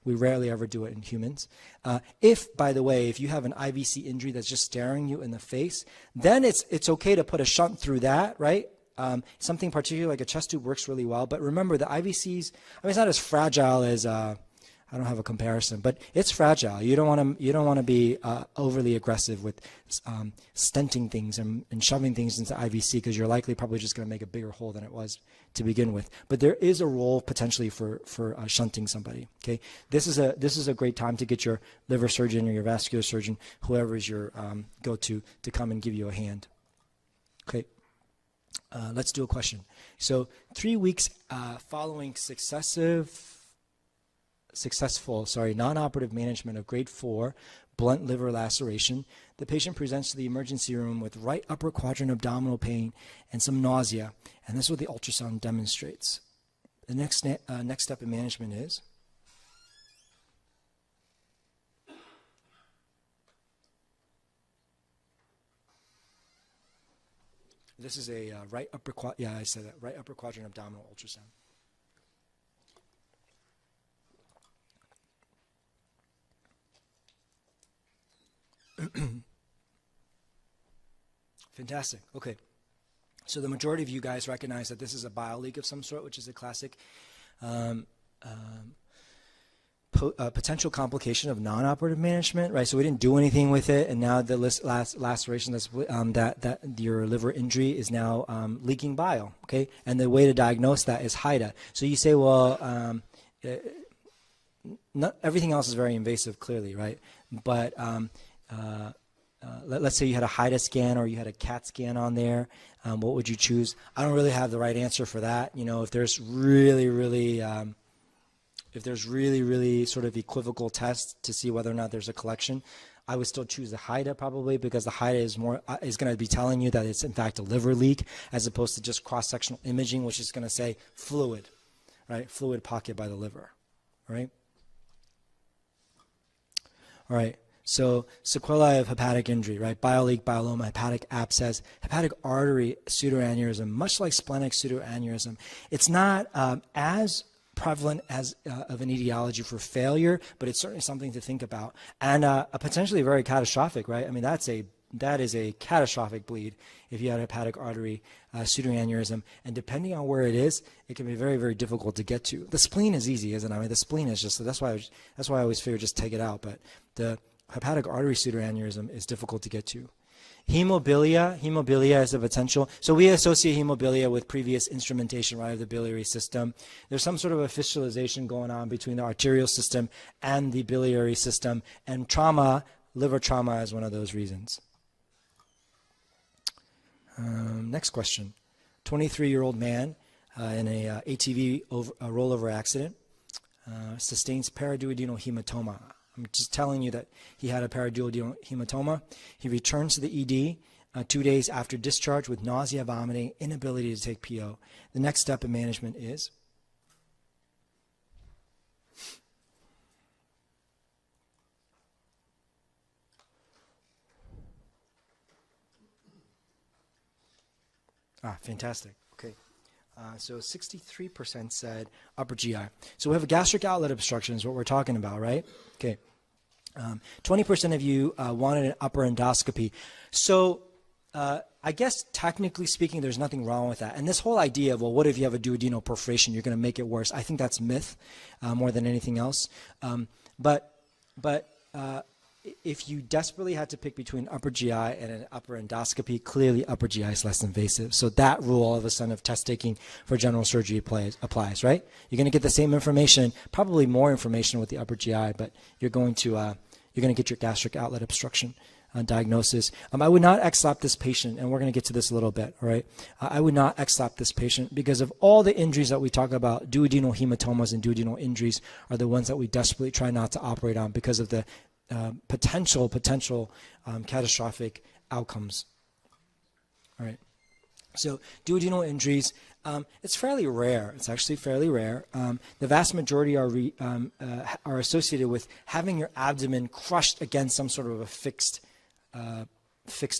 rarely ever do it in humans. By the way, if you have an IVC injury that's just staring you in the face, then it's okay to put a shunt through that, right? Something particularly like a chest tube works really well. But remember, the IVCs, it's not as fragile as I don't have a comparison, but it's fragile. You don't want to be overly aggressive with stenting things and shoving things into IVC, because you're likely probably just going to make a bigger hole than it was to begin with. But there is a role potentially for shunting somebody. Okay, this is a great time to get your liver surgeon or your vascular surgeon, whoever is your go-to, to come and give you a hand. Okay. Let's do a question. So 3 weeks following successful non-operative management of grade 4 blunt liver laceration, the patient presents to the emergency room with right upper quadrant abdominal pain and some nausea, and this is what the ultrasound demonstrates. The next step in management is this is a right upper quadrant abdominal ultrasound. Fantastic. Okay. So the majority of you guys recognize that this is a bile leak of some sort, which is a classic potential complication of non-operative management, right? So we didn't do anything with it, and now the laceration that your liver injury is now leaking bile, okay? And the way to diagnose that is HIDA. So you say, well, not everything else is very invasive, clearly, right? But let's say you had a HIDA scan or you had a CAT scan on there. What would you choose? I don't really have the right answer for that. If there's really sort of equivocal tests to see whether or not there's a collection, I would still choose the HIDA probably, because the HIDA is going to be telling you that it's in fact a liver leak, as opposed to just cross-sectional imaging, which is going to say fluid. right? Fluid pocket by the liver, right? All right. So sequelae of hepatic injury, right? Bile-leak, biloma, hepatic abscess, hepatic artery pseudoaneurysm, much like splenic pseudoaneurysm. It's not as prevalent as of an etiology for failure, but it's certainly something to think about, and potentially very catastrophic, right? I mean, that is a catastrophic bleed if you had hepatic artery pseudoaneurysm, and depending on where it is, it can be very, very difficult to get to. The spleen is easy, isn't it? I mean, the spleen is just, that's why I always figure just take it out, but the hepatic artery pseudoaneurysm is difficult to get to. Hemophilia is a potential. So we associate hemophilia with previous instrumentation, right, of the biliary system. There's some sort of a fistulization going on between the arterial system and the biliary system, and trauma, liver trauma, is one of those reasons. Next question. 23-year-old man in a ATV rollover accident sustains paraduodenal hematoma. I'm just telling you that he had a paraduodenal hematoma. He returns to the ED 2 days after discharge with nausea, vomiting, inability to take PO. The next step in management is fantastic. Okay. So 63% said upper GI. So we have a gastric outlet obstruction is what we're talking about, right? Okay. 20% of you wanted an upper endoscopy. So I guess technically speaking, there's nothing wrong with that. And this whole idea of, well, what if you have a duodenal perforation? You're going to make it worse. I think that's myth more than anything else. But if you desperately had to pick between upper GI and an upper endoscopy, clearly upper GI is less invasive. So that rule all of a sudden of test taking for general surgery applies, right? You're going to get the same information, probably more information with the upper GI, but you're going to get your gastric outlet obstruction diagnosis. I would not XLAP this patient, and we're going to get to this a little bit, all right? I would not XLAP this patient because of all the injuries that we talk about. Duodenal hematomas and duodenal injuries are the ones that we desperately try not to operate on because of the potential catastrophic outcomes. All right. So duodenal injuries, it's fairly rare. It's actually fairly rare. The vast majority are associated with having your abdomen crushed against some sort of a fixed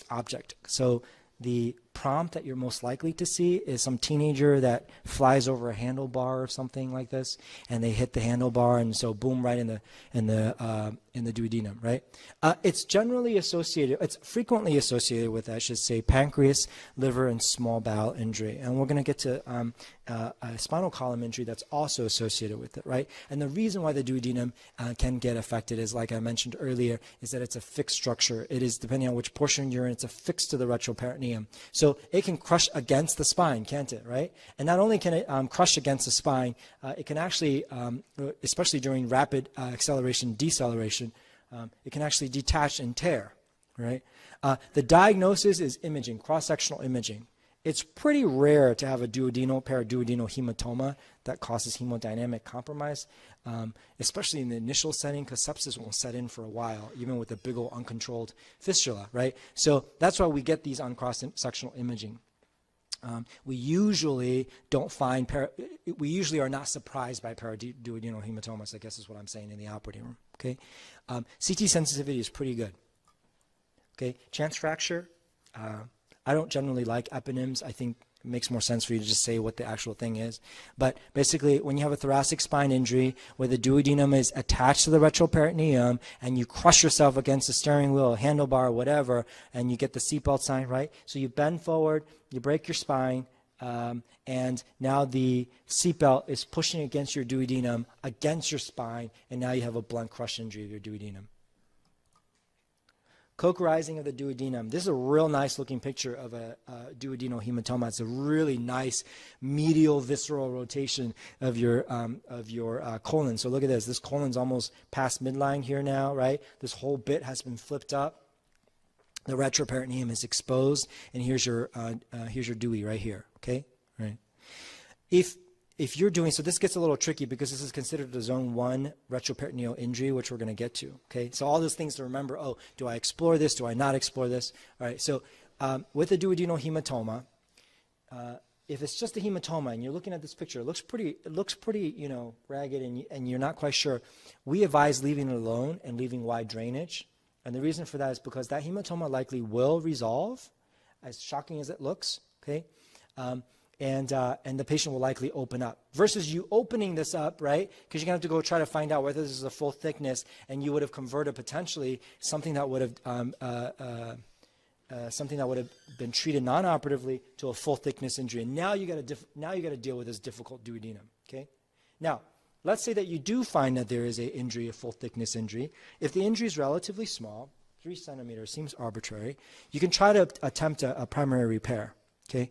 object. So the prompt that you're most likely to see is some teenager that flies over a handlebar or something like this, and they hit the handlebar, and so boom, right in the duodenum, right? It's generally associated, it's frequently associated with, I should say, pancreas, liver, and small bowel injury. And we're going to get to a spinal column injury that's also associated with it, right? And the reason why the duodenum can get affected is, like I mentioned earlier, is that it's a fixed structure. It is, depending on which portion you're in, it's affixed to the retroperitoneum. So it can crush against the spine, can't it, right? And not only can it crush against the spine, it can actually, especially during rapid acceleration, deceleration, it can actually detach and tear, right? The diagnosis is imaging, cross-sectional imaging. It's pretty rare to have a paraduodenal hematoma that causes hemodynamic compromise, especially in the initial setting, because sepsis won't set in for a while, even with a big old uncontrolled fistula, right? So that's why we get these on cross-sectional imaging. We usually don't find, we usually are not surprised by paraduodenal hematomas, I guess is what I'm saying, in the operating room, okay? CT sensitivity is pretty good, okay? Chance fracture, I don't generally like eponyms. I think it makes more sense for you to just say what the actual thing is. But basically, when you have a thoracic spine injury where the duodenum is attached to the retroperitoneum and you crush yourself against the steering wheel, handlebar, whatever, and you get the seatbelt sign, right? So you bend forward, you break your spine, and now the seatbelt is pushing against your duodenum, against your spine, and now you have a blunt crush injury of your duodenum. Coke-rising of the duodenum. This is a real nice looking picture of a duodenal hematoma. It's a really nice medial visceral rotation of your colon. So look at this. This colon's almost past midline here now, right? This whole bit has been flipped up. The retroperitoneum is exposed, and here's your DUI right here. Okay, right. If you're doing, so this gets a little tricky because this is considered a zone 1 retroperitoneal injury, which we're going to get to, okay? So all those things to remember, oh, do I explore this? Do I not explore this? All right, so with a duodenal hematoma, if it's just a hematoma and you're looking at this picture, it looks pretty, ragged and you're not quite sure, we advise leaving it alone and leaving wide drainage. And the reason for that is because that hematoma likely will resolve, as shocking as it looks, okay? And the patient will likely open up. Versus you opening this up, right? Because you're going to have to go try to find out whether this is a full thickness, and you would have converted potentially something that would have been treated non-operatively to a full thickness injury. And now you got to deal with this difficult duodenum. Okay. Now, let's say that you do find that there is a full thickness injury. If the injury is relatively small, 3 centimeters seems arbitrary, you can try to attempt a primary repair. Okay.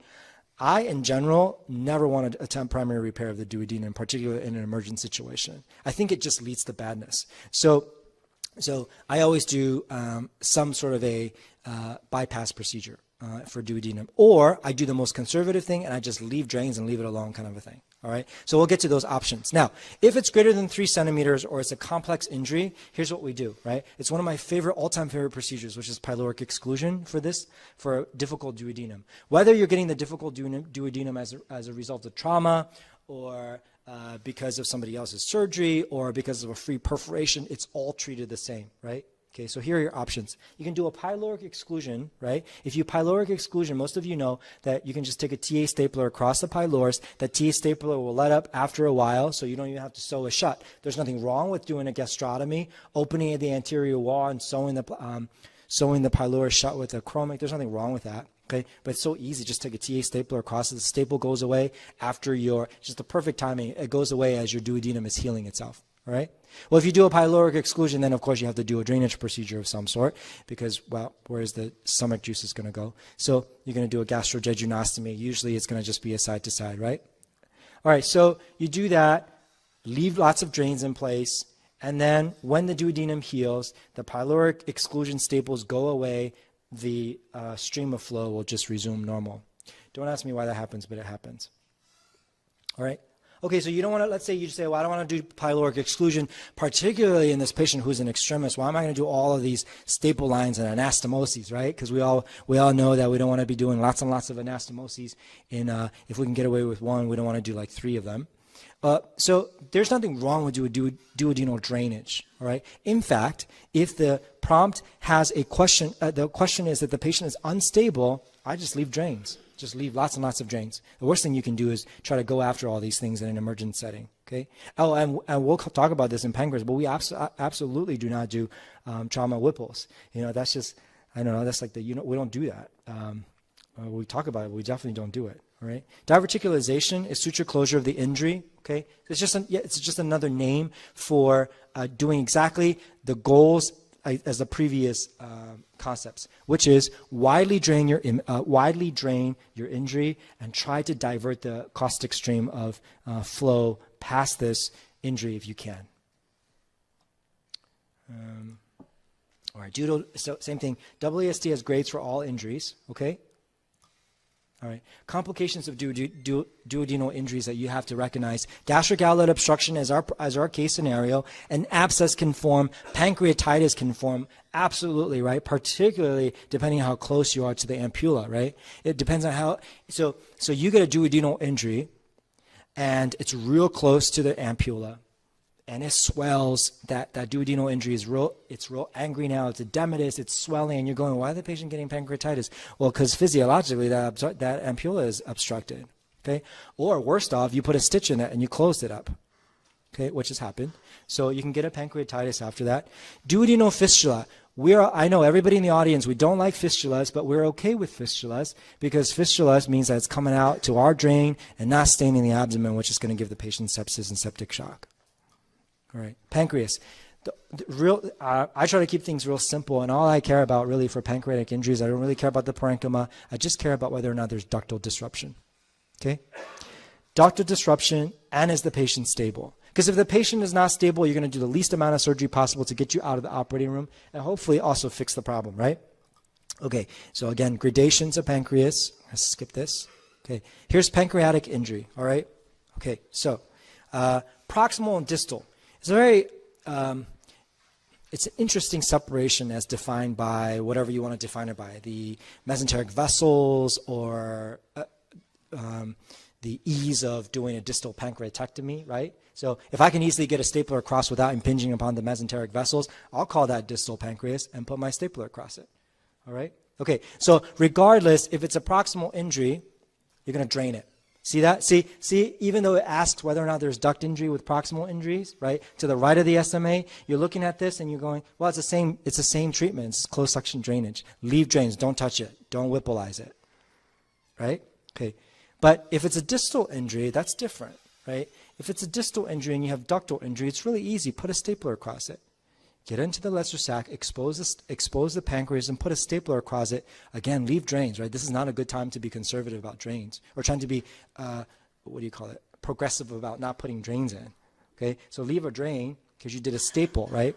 I, in general, never want to attempt primary repair of the duodenum, particularly in an emergent situation. I think it just leads to badness. So I always do some sort of a bypass procedure for duodenum. Or I do the most conservative thing and I just leave drains and leave it alone, kind of a thing. All right. So we'll get to those options. Now, if it's greater than 3 centimeters or it's a complex injury, here's what we do, right? It's one of my all-time favorite procedures, which is pyloric exclusion for difficult duodenum. Whether you're getting the difficult duodenum as a result of trauma or because of somebody else's surgery or because of a free perforation, it's all treated the same, right? Okay, so here are your options. You can do a pyloric exclusion, right? If you pyloric exclusion, most of you know that you can just take a TA stapler across the pylorus. That TA stapler will let up after a while, so you don't even have to sew it shut. There's nothing wrong with doing a gastrotomy, opening the anterior wall and sewing the pylorus shut with a chromic. There's nothing wrong with that. Okay, but it's so easy. Just take a TA stapler across it. The staple goes away after just the perfect timing. It goes away as your duodenum is healing itself. All right. Well, if you do a pyloric exclusion, then of course you have to do a drainage procedure of some sort because, well, where's the stomach juices going to go? So you're going to do a gastrojejunostomy. Usually it's going to just be a side to side, right? All right. So you do that, leave lots of drains in place, and then when the duodenum heals, the pyloric exclusion staples go away. The stream of flow will just resume normal. Don't ask me why that happens, but it happens. All right. Okay, so you don't want to, let's say you say, well, I don't want to do pyloric exclusion, particularly in this patient who's an extremist. Why am I going to do all of these staple lines and anastomoses, right? Because we all know that we don't want to be doing lots and lots of anastomoses. If we can get away with one, we don't want to do like 3 of them. So there's nothing wrong with duodenal drainage, all right? In fact, if the prompt has a question, the question is that the patient is unstable, I just leave drains. Just leave lots and lots of drains. The worst thing you can do is try to go after all these things in an emergent setting, okay? Oh, and we'll talk about this in pancreas, but we absolutely do not do trauma Whipples. That's just, I don't know, that's like we don't do that. We talk about it, but we definitely don't do it. All right. Diverticulization is suture closure of the injury. Okay. It's just another name for doing exactly the goals as the previous concepts, which is widely drain your injury and try to divert the caustic stream of flow past this injury if you can. All right. So same thing. AAST has grades for all injuries. Okay. All right. Complications of duodenal injuries that you have to recognize. Gastric outlet obstruction as our case scenario. An abscess can form. Pancreatitis can form. Absolutely, right? Particularly depending on how close you are to the ampulla, right? It depends on how. So you get a duodenal injury, and it's real close to the ampulla, and it swells. That duodenal injury is real. It's real angry now. It's edematous. It's swelling, and you're going, why is the patient getting pancreatitis? Well, because physiologically that ampulla is obstructed. Okay, or worst off, you put a stitch in it and you closed it up. Okay, which has happened. So you can get a pancreatitis after that. Duodenal fistula. I know everybody in the audience, we don't like fistulas, but we're okay with fistulas because fistulas means that it's coming out to our drain and not staining the abdomen, which is going to give the patient sepsis and septic shock. All right, pancreas. I try to keep things real simple, and all I care about really for pancreatic injuries, I don't really care about the parenchyma. I just care about whether or not there's ductal disruption. Okay? Ductal disruption, and is the patient stable? Because if the patient is not stable, you're going to do the least amount of surgery possible to get you out of the operating room and hopefully also fix the problem, right? Okay, so again, gradations of pancreas. Let's skip this. Okay, here's pancreatic injury, all right? Okay, so proximal and distal. It's a very, it's an interesting separation as defined by whatever you want to define it by, the mesenteric vessels or the ease of doing a distal pancreatectomy, right? So if I can easily get a stapler across without impinging upon the mesenteric vessels, I'll call that distal pancreas and put my stapler across it. All right? Okay, so regardless, if it's a proximal injury, you're going to drain it. See that? See, even though it asks whether or not there's duct injury with proximal injuries, right? To the right of the SMA, you're looking at this and you're going, well, it's the same treatment. It's closed suction drainage. Leave drains. Don't touch it. Don't whippleize it. Right? Okay. But if it's a distal injury, that's different, right? If it's a distal injury and you have ductal injury, it's really easy. Put a stapler across it. Get into the lesser sac, expose the pancreas, and put a stapler across it. Again, leave drains, right? This is not a good time to be conservative about drains or trying to be, progressive about not putting drains in, okay? So leave a drain because you did a staple, right?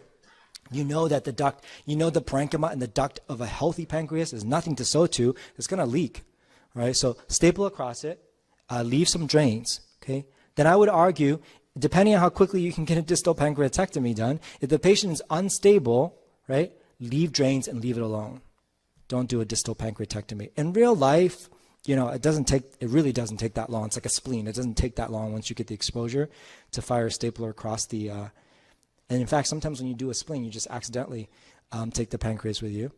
You know that the duct, the parenchyma and the duct of a healthy pancreas is nothing to sew to. It's going to leak, right? So staple across it, leave some drains, okay? Then I would argue, depending on how quickly you can get a distal pancreatectomy done, if the patient is unstable, right, leave drains and leave it alone. Don't do a distal pancreatectomy. In real life, it really doesn't take that long. It's like a spleen. It doesn't take that long once you get the exposure to fire a stapler across the, and in fact, sometimes when you do a spleen, you just accidentally take the pancreas with you.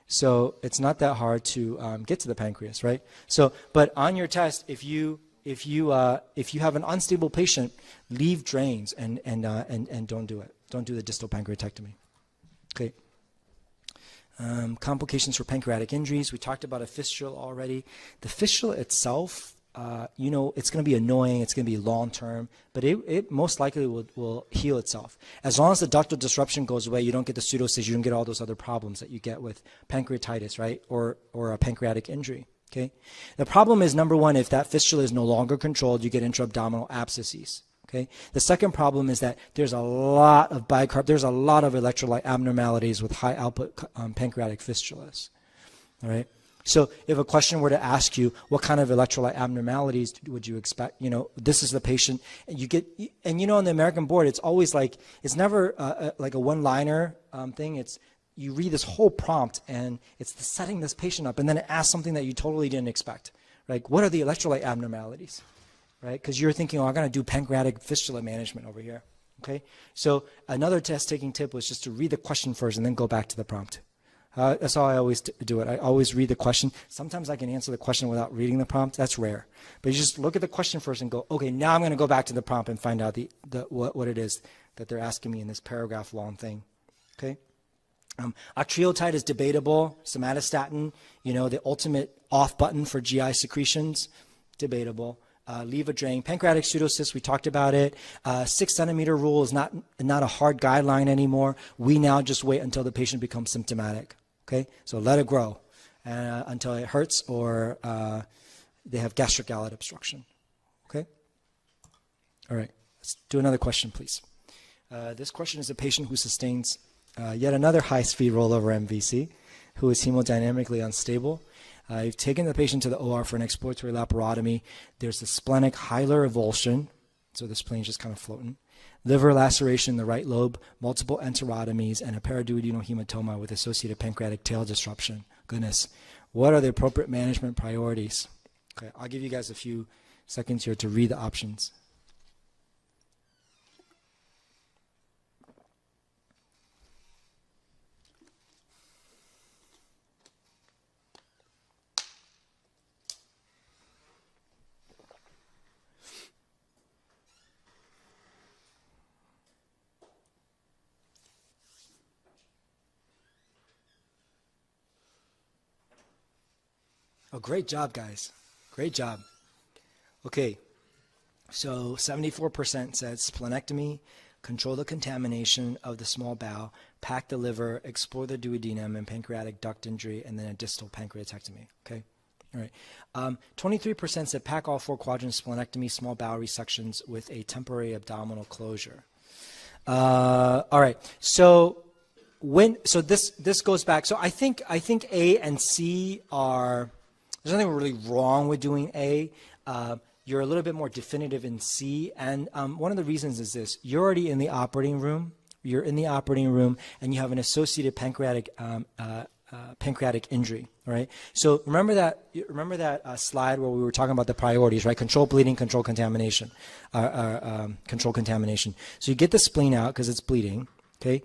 So it's not that hard to get to the pancreas, right? So, but on your test, if you have an unstable patient, leave drains and don't do it. Don't do the distal pancreatectomy. Okay. Complications for pancreatic injuries. We talked about a fistula already. The fistula itself, it's going to be annoying. It's going to be long term, but it most likely will heal itself. As long as the ductal disruption goes away, you don't get the pseudocys, you don't get all those other problems that you get with pancreatitis, right? Or a pancreatic injury. Okay. The problem is, number one, if that fistula is no longer controlled, you get intra-abdominal abscesses. Okay. The second problem is that there's a lot of electrolyte abnormalities with high output pancreatic fistulas. All right. So if a question were to ask you, what kind of electrolyte abnormalities would you expect? This is the patient, and in the American board, it's always like, it's never like a one-liner thing. You read this whole prompt and it's setting this patient up, and then it asks something that you totally didn't expect. Like, what are the electrolyte abnormalities? Right? Because you're thinking, I'm going to do pancreatic fistula management over here. Okay? So another test-taking tip was just to read the question first and then go back to the prompt. That's how I always do it. I always read the question. Sometimes I can answer the question without reading the prompt. That's rare. But you just look at the question first and go, okay, now I'm going to go back to the prompt and find out what it is that they're asking me in this paragraph-long thing. Okay? Octreotide is debatable. Somatostatin, the ultimate off button for GI secretions, debatable. Leave a drain. Pancreatic pseudocyst, we talked about it. 6 centimeter rule is not a hard guideline anymore. We now just wait until the patient becomes symptomatic. Okay, so let it grow until it hurts or they have gastric gullet obstruction. Okay. All right. Let's do another question, please. This question is a patient who sustains yet another high-speed rollover MVC, who is hemodynamically unstable. You've taken the patient to the OR for an exploratory laparotomy. There's the splenic hilar avulsion, so the spleen is just kind of floating. Liver laceration in the right lobe, multiple enterotomies, and a paraduodenal hematoma with associated pancreatic tail disruption. Goodness, what are the appropriate management priorities? Okay, I'll give you guys a few seconds here to read the options. Oh, great job, guys. Great job. Okay, so 74% said splenectomy, control the contamination of the small bowel, pack the liver, explore the duodenum and pancreatic duct injury, and then a distal pancreatectomy. Okay, all right. 23% said pack all 4 quadrants, splenectomy, small bowel resections with a temporary abdominal closure. All right, so this goes back. So I think A and C are. There's nothing really wrong with doing A. You're a little bit more definitive in C. And one of the reasons is this. You're already in the operating room. You're in the operating room, and you have an associated pancreatic pancreatic injury, right? So remember that slide where we were talking about the priorities, right? Control bleeding, control contamination, control contamination. So you get the spleen out because it's bleeding. Okay,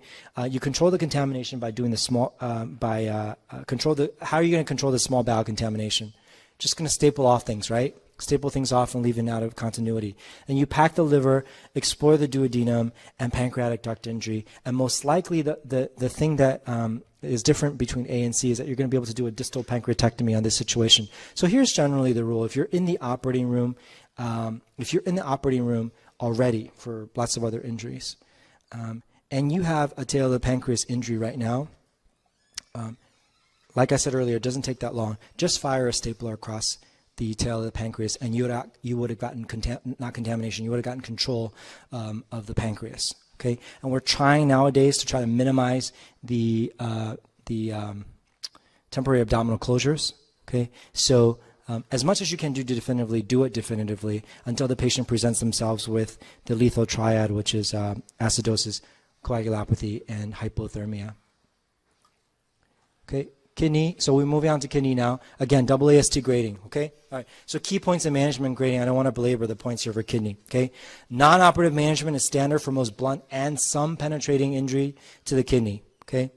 you control the contamination by doing the small how are you going to control the small bowel contamination? Just going to staple off things, right? Staple things off and leave it out of continuity. And you pack the liver, explore the duodenum and pancreatic duct injury. And most likely the thing that is different between A and C is that you're going to be able to do a distal pancreatectomy on this situation. So here's generally the rule. If you're in the operating room, already for lots of other injuries, and you have a tail of the pancreas injury right now, like I said earlier, it doesn't take that long. Just fire a stapler across the tail of the pancreas, and you would have gotten not contamination. You would have gotten control of the pancreas. Okay, and we're trying nowadays to try to minimize the temporary abdominal closures. Okay, so as much as you can do definitively, do it definitively until the patient presents themselves with the lethal triad, which is acidosis, coagulopathy, and hypothermia. Okay. Kidney, so we're moving on to kidney now. Again, AAST grading, okay? All right, so key points in management grading. I don't want to belabor the points here for kidney, okay? Non-operative management is standard for most blunt and some penetrating injury to the kidney, okay?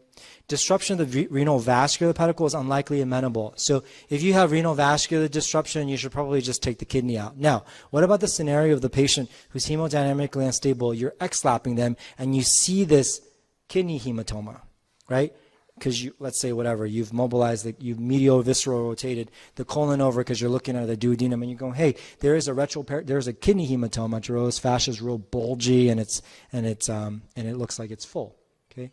Disruption of the renal vascular pedicle is unlikely amenable. So if you have renal vascular disruption, you should probably just take the kidney out. Now, what about the scenario of the patient who's hemodynamically unstable? You're X-lapping them and you see this kidney hematoma, right? Because let's say whatever, you've mobilized, you've mediovisceral rotated the colon over because you're looking at the duodenum and you go, hey, there's a kidney hematoma. Giro's fascia is real bulgy and it looks like it's full. Okay.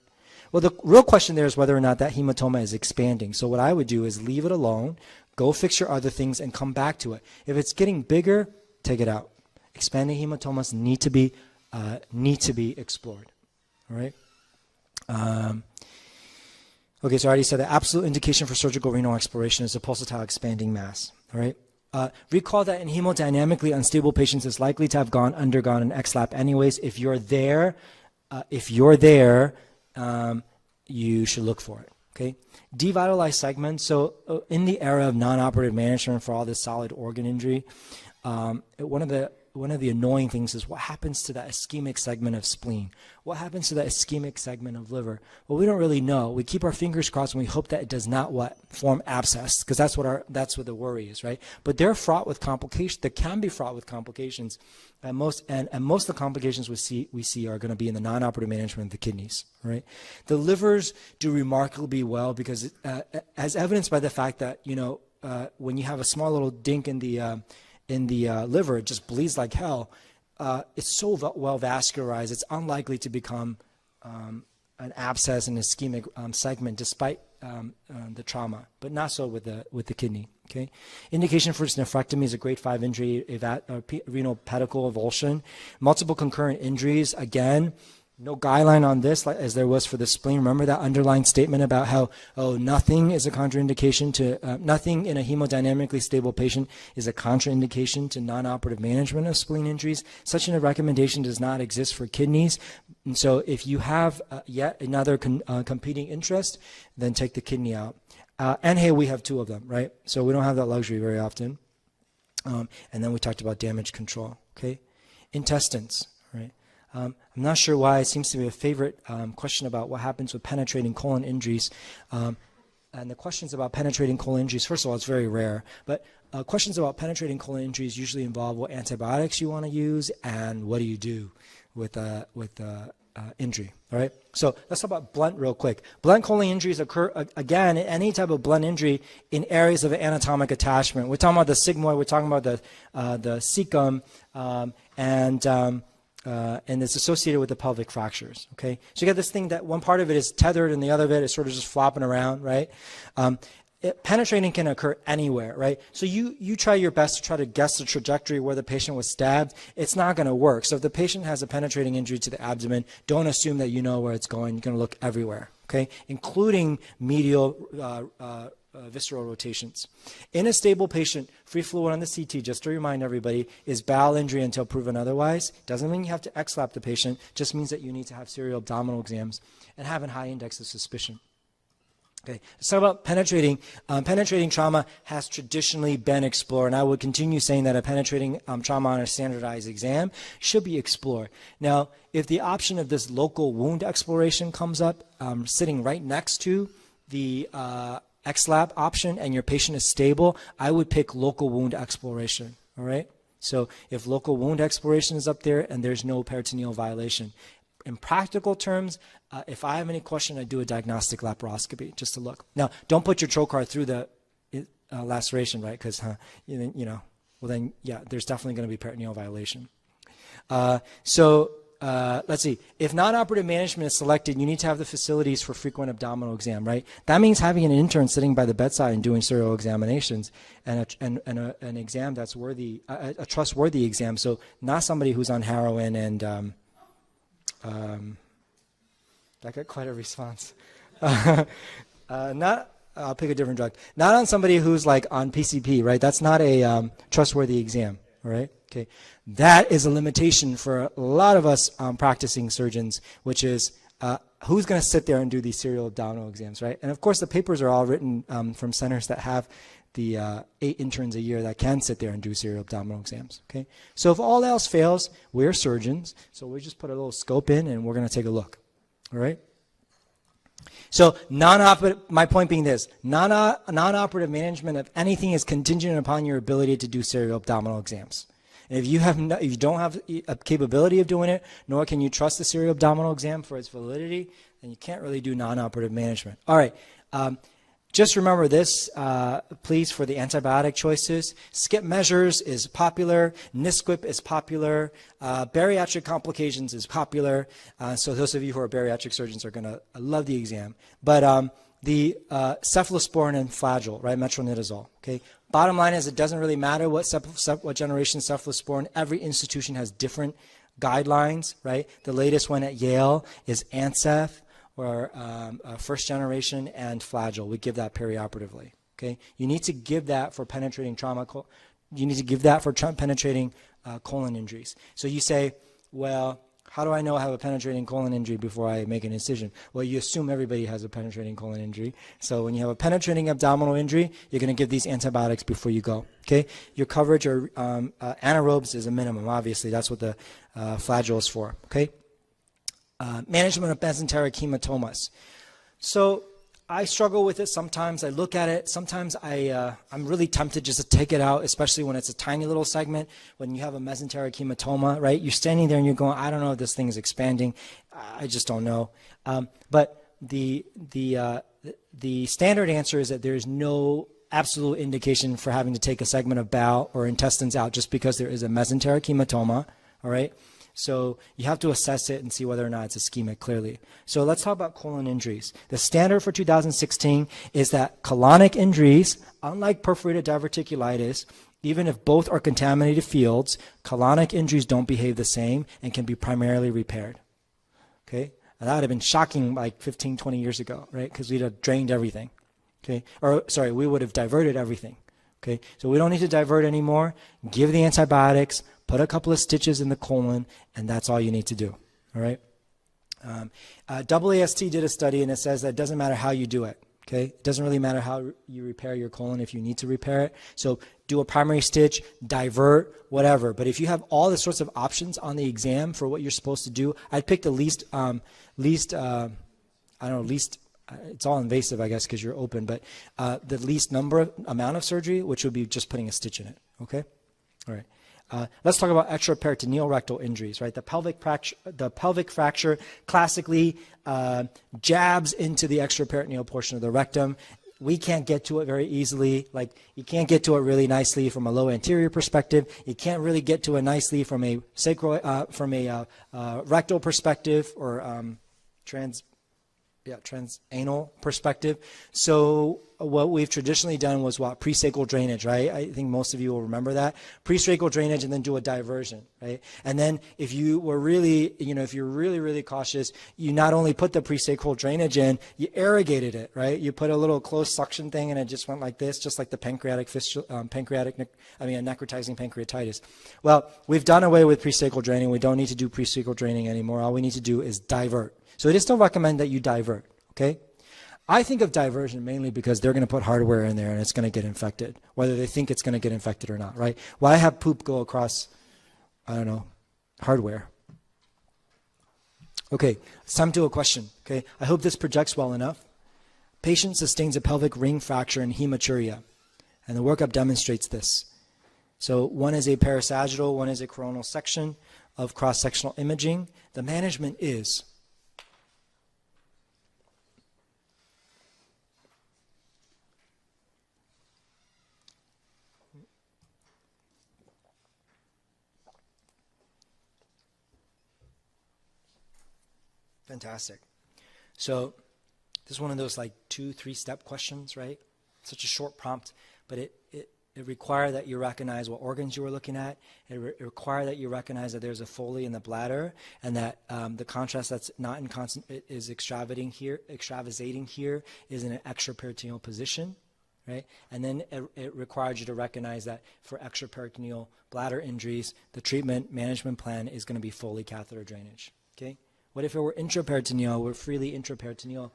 Well, the real question there is whether or not that hematoma is expanding. So what I would do is leave it alone, go fix your other things, and come back to it. If it's getting bigger, take it out. Expanding hematomas need to be explored. All right. Okay, so I already said the absolute indication for surgical renal exploration is a pulsatile expanding mass. All right. Recall that in hemodynamically unstable patients, it's likely to have undergone an X-lap anyways. If you're there, you should look for it. Okay. Devitalized segments. So in the era of non-operative management for all this solid organ injury, one of the annoying things is what happens to that ischemic segment of spleen? What happens to that ischemic segment of liver? Well, we don't really know. We keep our fingers crossed and we hope that it does not form abscess, because that's what the worry is, right? But they're fraught with complications. They can be fraught with complications, and most of the complications we see are going to be in the non-operative management of the kidneys, right? The livers do remarkably well because, as evidenced by the fact that when you have a small little dink in the liver, it just bleeds like hell. It's so well vascularized, it's unlikely to become an abscess and ischemic segment despite the trauma, but not so with the kidney. Okay, indication for nephrectomy is a grade 5 injury, renal pedicle avulsion, multiple concurrent injuries. Again, no guideline on this, as there was for the spleen. Remember that underlying statement about how, nothing is a contraindication to, nothing in a hemodynamically stable patient is a contraindication to non-operative management of spleen injuries. Such a recommendation does not exist for kidneys. And so if you have yet another competing interest, then take the kidney out. And hey, we have 2 of them, right? So we don't have that luxury very often. And then we talked about damage control, okay? Intestines, right? I'm not sure why it seems to be a favorite question about what happens with penetrating colon injuries. And the questions about penetrating colon injuries, first of all, it's very rare, but questions about penetrating colon injuries usually involve what antibiotics you want to use and what do you do with injury. All right, so let's talk about blunt real quick. Blunt colon injuries occur, again, in any type of blunt injury in areas of anatomic attachment. We're talking about the sigmoid, we're talking about the cecum, and it's associated with the pelvic fractures, okay? So you got this thing that one part of it is tethered and the other of it is sort of just flopping around, right? Penetrating can occur anywhere, right? So you try your best to try to guess the trajectory where the patient was stabbed. It's not going to work. So if the patient has a penetrating injury to the abdomen, don't assume that you know where it's going. You're going to look everywhere, okay? Including medial visceral rotations. In a stable patient, free fluid on the CT, just to remind everybody, is bowel injury until proven otherwise. Doesn't mean you have to X-lap the patient, just means that you need to have serial abdominal exams and have a high index of suspicion. Okay, let's talk about penetrating. Penetrating trauma has traditionally been explored, and I would continue saying that a penetrating trauma on a standardized exam should be explored. Now, if the option of this local wound exploration comes up, sitting right next to the XLAP option and your patient is stable, I would pick local wound exploration, all right? So if local wound exploration is up there and there's no peritoneal violation. In practical terms, if I have any question, I do a diagnostic laparoscopy just to look. Now, don't put your trocar through the laceration, right? Because, there's definitely going to be peritoneal violation. Let's see. If non-operative management is selected, you need to have the facilities for frequent abdominal exam, right? That means having an intern sitting by the bedside and doing serial examinations and an exam that's worthy, a trustworthy exam. So not somebody who's on heroin and that got quite a response. I'll pick a different drug. Not on somebody who's like on PCP, right? That's not a trustworthy exam, all right? Okay, that is a limitation for a lot of us practicing surgeons, which is who's going to sit there and do these serial abdominal exams, right? And of course, the papers are all written from centers that have the 8 interns a year that can sit there and do serial abdominal exams, okay? So if all else fails, we're surgeons, so we just put a little scope in and we're going to take a look, all right? So my point being this, non-operative management of anything is contingent upon your ability to do serial abdominal exams. And if you don't have a capability of doing it, nor can you trust the serial abdominal exam for its validity, then you can't really do non-operative management. All right. Just remember this, please, for the antibiotic choices. Skip measures is popular. NSQIP is popular. Bariatric complications is popular. So those of you who are bariatric surgeons are going to love the exam. But the cephalosporin and Flagyl, right, metronidazole, okay? Bottom line is it doesn't really matter what generation cephalosporin. Every institution has different guidelines, right? The latest one at Yale is ANSEF, or first generation, and Flagyl. We give that perioperatively, okay? You need to give that for penetrating trauma. You need to give that for penetrating colon injuries. So you say, well, how do I know I have a penetrating colon injury before I make an incision? Well, you assume everybody has a penetrating colon injury. So when you have a penetrating abdominal injury, you're going to give these antibiotics before you go, okay? Your coverage or anaerobes is a minimum, obviously. That's what the Flagyl is for, okay? Management of mesenteric hematomas. So I struggle with it sometimes. I look at it. Sometimes I'm really tempted just to take it out, especially when it's a tiny little segment. When you have a mesenteric hematoma, right? You're standing there and you're going, I don't know if this thing is expanding. I just don't know. But the standard answer is that there's no absolute indication for having to take a segment of bowel or intestines out just because there is a mesenteric hematoma, all right? So you have to assess it and see whether or not it's ischemic clearly. So let's talk about colon injuries. The standard for 2016 is that colonic injuries, unlike perforated diverticulitis, even if both are contaminated fields, colonic injuries don't behave the same and can be primarily repaired. Okay? And that would have been shocking like 15, 20 years ago, right? Because we'd have drained everything. Okay? Or, sorry, we would have diverted everything. Okay? So we don't need to divert anymore. Give the antibiotics. Put a couple of stitches in the colon, and that's all you need to do, all right? AAST did a study, and it says that it doesn't matter how you do it, okay? It doesn't really matter how you repair your colon if you need to repair it. So do a primary stitch, divert, whatever. But if you have all the sorts of options on the exam for what you're supposed to do, I'd pick the least, it's all invasive, I guess, because you're open, but the least amount of surgery, which would be just putting a stitch in it, okay? All right. Let's talk about extraperitoneal rectal injuries, right? The pelvic fracture classically jabs into the extraperitoneal portion of the rectum. We can't get to it very easily. Like, you can't get to it really nicely from a low anterior perspective. You can't really get to it nicely from a rectal perspective or transanal perspective. So what we've traditionally done was pre-sacral drainage, right? I think most of you will remember that. Pre-sacral drainage and then do a diversion, right? And then if you were really, if you're really, really cautious, you not only put the pre-sacral drainage in, you irrigated it, right? You put a little closed suction thing and it just went like this, just like the necrotizing pancreatitis. Well, we've done away with pre-sacral draining. We don't need to do pre-sacral draining anymore. All we need to do is divert. So it is still recommend that you divert, okay? I think of diversion mainly because they're going to put hardware in there and it's going to get infected, whether they think it's going to get infected or not, right? Why have poop go across, I don't know, hardware? Okay, it's time to do a question, okay? I hope this projects well enough. Patient sustains a pelvic ring fracture and hematuria, and the workup demonstrates this. So one is a parasagittal, one is a coronal section of cross-sectional imaging. The management is fantastic. So this is one of those like 2-3 step questions, right? Such a short prompt, but it requires that you recognize what organs you were looking at. It requires that you recognize that there's a Foley in the bladder, and that the contrast that's not in constant is extravasating here is in an extraperitoneal position, right? And then it requires you to recognize that for extraperitoneal bladder injuries, the treatment management plan is going to be Foley catheter drainage. Okay. What if it were intraperitoneal, or freely intraperitoneal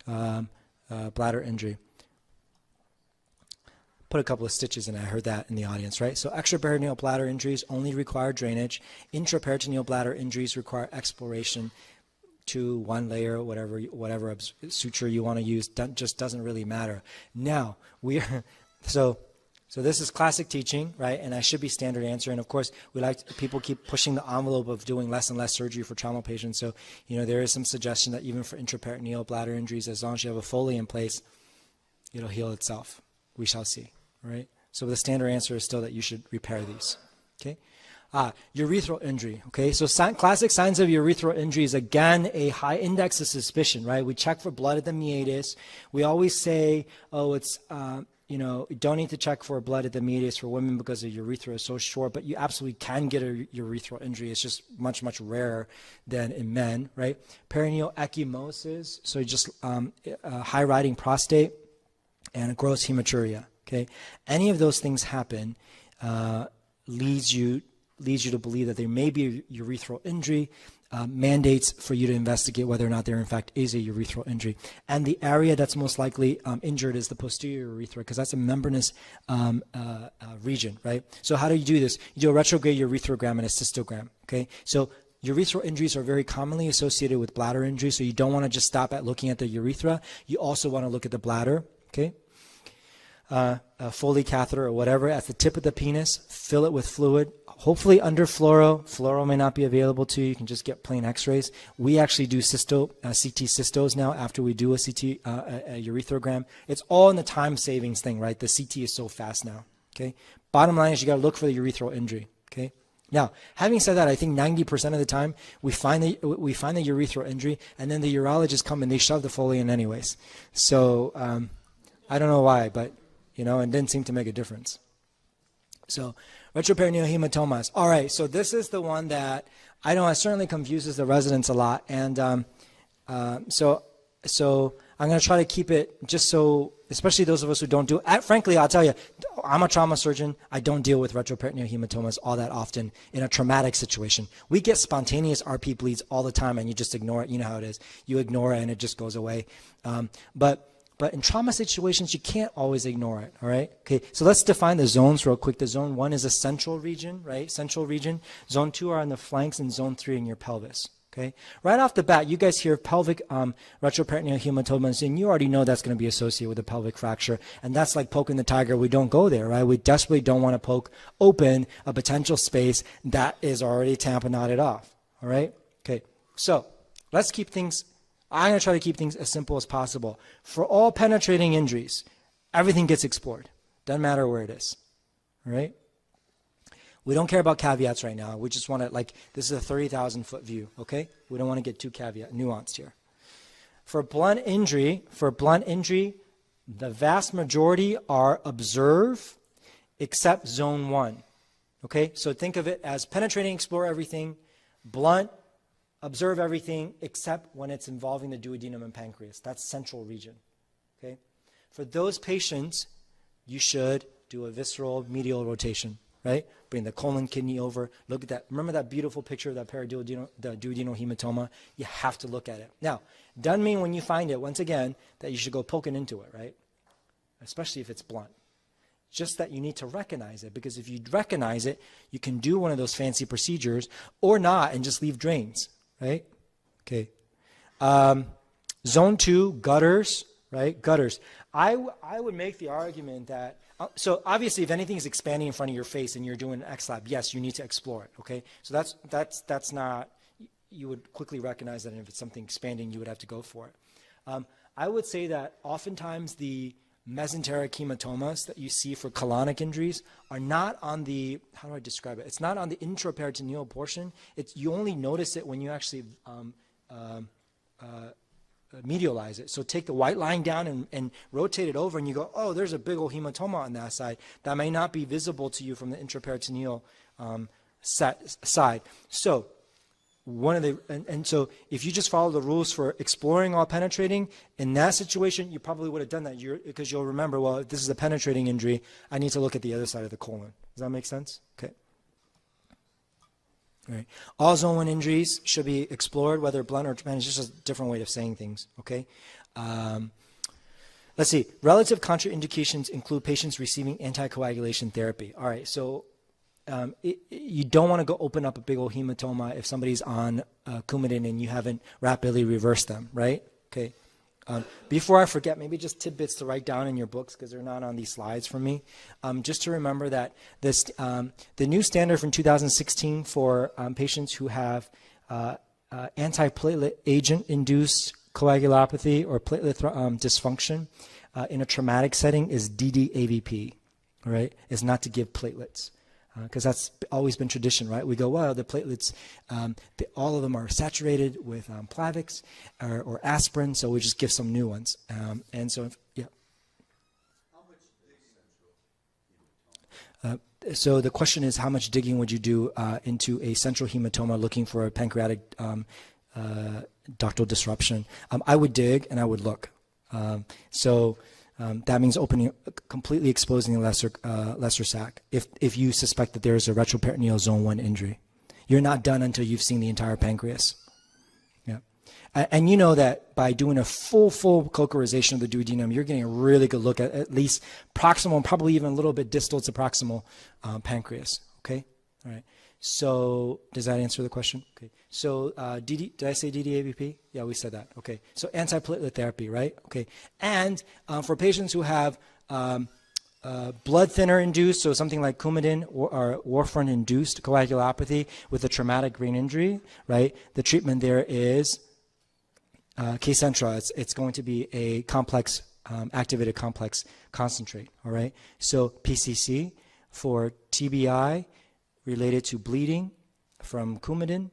bladder injury? Put a couple of stitches in it. I heard that in the audience, right? So extraperitoneal bladder injuries only require drainage. Intraperitoneal bladder injuries require exploration to one layer, whatever suture you want to use. Just doesn't really matter. Now, so this is classic teaching, right? And I should be standard answer. And of course, people keep pushing the envelope of doing less and less surgery for trauma patients. So, there is some suggestion that even for intraperitoneal bladder injuries, as long as you have a Foley in place, it'll heal itself. We shall see, right? So the standard answer is still that you should repair these, okay? Urethral injury, okay? So classic signs of urethral injury is, again, a high index of suspicion, right? We check for blood at the meatus. We always say, it's, you don't need to check for blood at the meatus for women because the urethra is so short, but you absolutely can get a urethral injury. It's just much, much rarer than in men, right? Perineal ecchymosis, so just high-riding prostate, and a gross hematuria, okay? Any of those things happen leads you to believe that there may be a urethral injury, mandates for you to investigate whether or not there in fact is a urethral injury. And the area that's most likely injured is the posterior urethra, because that's a membranous region, right? So how do you do this? You do a retrograde urethrogram and a cystogram, okay? So urethral injuries are very commonly associated with bladder injury, so you don't want to just stop at looking at the urethra. You also want to look at the bladder, okay? A Foley catheter or whatever at the tip of the penis, fill it with fluid, hopefully under fluoro. Fluoro may not be available to you. You can just get plain x-rays. We actually do CT cystos now after we do a urethrogram. It's all in the time savings thing, right? The CT is so fast now, okay? Bottom line is you got to look for the urethral injury, okay? Now, having said that, I think 90% of the time we find the urethral injury, and then the urologists come and they shove the Foley in anyways. So I don't know why, but it didn't seem to make a difference. So retroperitoneal hematomas. All right, so this is the one that I know certainly confuses the residents a lot. And so I'm going to try to keep it just so, especially those of us who don't do it. Frankly, I'll tell you, I'm a trauma surgeon. I don't deal with retroperitoneal hematomas all that often in a traumatic situation. We get spontaneous RP bleeds all the time, and you just ignore it. You know how it is. You ignore it, and it just goes away. But in trauma situations, you can't always ignore it, all right? Okay, so let's define the zones real quick. The zone 1 is a central region, right? Central region. Zone 2 are on the flanks, and zone 3 in your pelvis, okay? Right off the bat, you guys hear pelvic retroperitoneal hematomas, and you already know that's going to be associated with a pelvic fracture, and that's like poking the tiger. We don't go there, right? We desperately don't want to poke open a potential space that is already tamponaded off, all right? Okay, so let's keep things... I'm going to try to keep things as simple as possible. For all penetrating injuries, everything gets explored. Doesn't matter where it is, all right? We don't care about caveats right now. We just want to, this is a 30,000-foot view, okay? We don't want to get too nuanced here. For blunt injury, the vast majority are observe except zone 1, okay? So think of it as penetrating, explore everything, blunt, observe everything except when it's involving the duodenum and pancreas. That's central region, okay? For those patients, you should do a visceral medial rotation, right? bring the colon kidney over. Look at that. Remember that beautiful picture of that periduodenal, the duodenal hematoma? You have to look at it. Now, doesn't mean when you find it, once again, that you should go poking into it, right? Especially if it's blunt. Just that you need to recognize it, because if you recognize it, you can do one of those fancy procedures or not and just leave drains, right? Okay. Zone 2, gutters, right? Gutters. I would make the argument that, so obviously if anything is expanding in front of your face and you're doing an X-lab, yes, you need to explore it, okay? So that's not, you would quickly recognize that, and if it's something expanding, you would have to go for it. I would say that oftentimes the mesenteric hematomas that you see for colonic injuries are not on the, how do I describe it? It's not on the intraperitoneal portion. You only notice it when you actually medialize it. So take the white line down and rotate it over, and you go, oh, there's a big old hematoma on that side. That may not be visible to you from the intraperitoneal side. So one of the, and so if you just follow the rules for exploring while penetrating, in that situation, you probably would have done that, because you'll remember, well, if this is a penetrating injury, I need to look at the other side of the colon. Does that make sense? Okay. All right. All zone 1 injuries should be explored, whether blunt or traumatic. It's just a different way of saying things. Okay. Let's see. Relative contraindications include patients receiving anticoagulation therapy. All right. So you don't want to go open up a big old hematoma if somebody's on Coumadin and you haven't rapidly reversed them, right? Okay. Before I forget, maybe just tidbits to write down in your books, because they're not on these slides for me. Just to remember that this, the new standard from 2016 for patients who have antiplatelet agent-induced coagulopathy or platelet dysfunction in a traumatic setting is DDAVP, right? Is not to give platelets. Because that's always been tradition, right? We go, well, the platelets, all of them are saturated with Plavix or aspirin, so we just give some new ones. And so, yeah. So the question is, how much digging would you do into a central hematoma looking for a pancreatic ductal disruption? I would dig and I would look. That means opening, completely exposing the lesser sac. If you suspect that there is a retroperitoneal zone 1 injury, you're not done until you've seen the entire pancreas. Yeah, and you know that by doing a full cochlearization of the duodenum, you're getting a really good look at least proximal, and probably even a little bit distal to proximal pancreas. Okay, all right. So does that answer the question? Okay. So did I say DDAVP? Yeah, we said that. Okay. So antiplatelet therapy, right? Okay. And for patients who have blood thinner induced, so something like Coumadin or warfarin induced coagulopathy with a traumatic brain injury, right? The treatment there is Kcentra. It's going to be a complex, activated complex concentrate. All right. So PCC for TBI related to bleeding from Coumadin,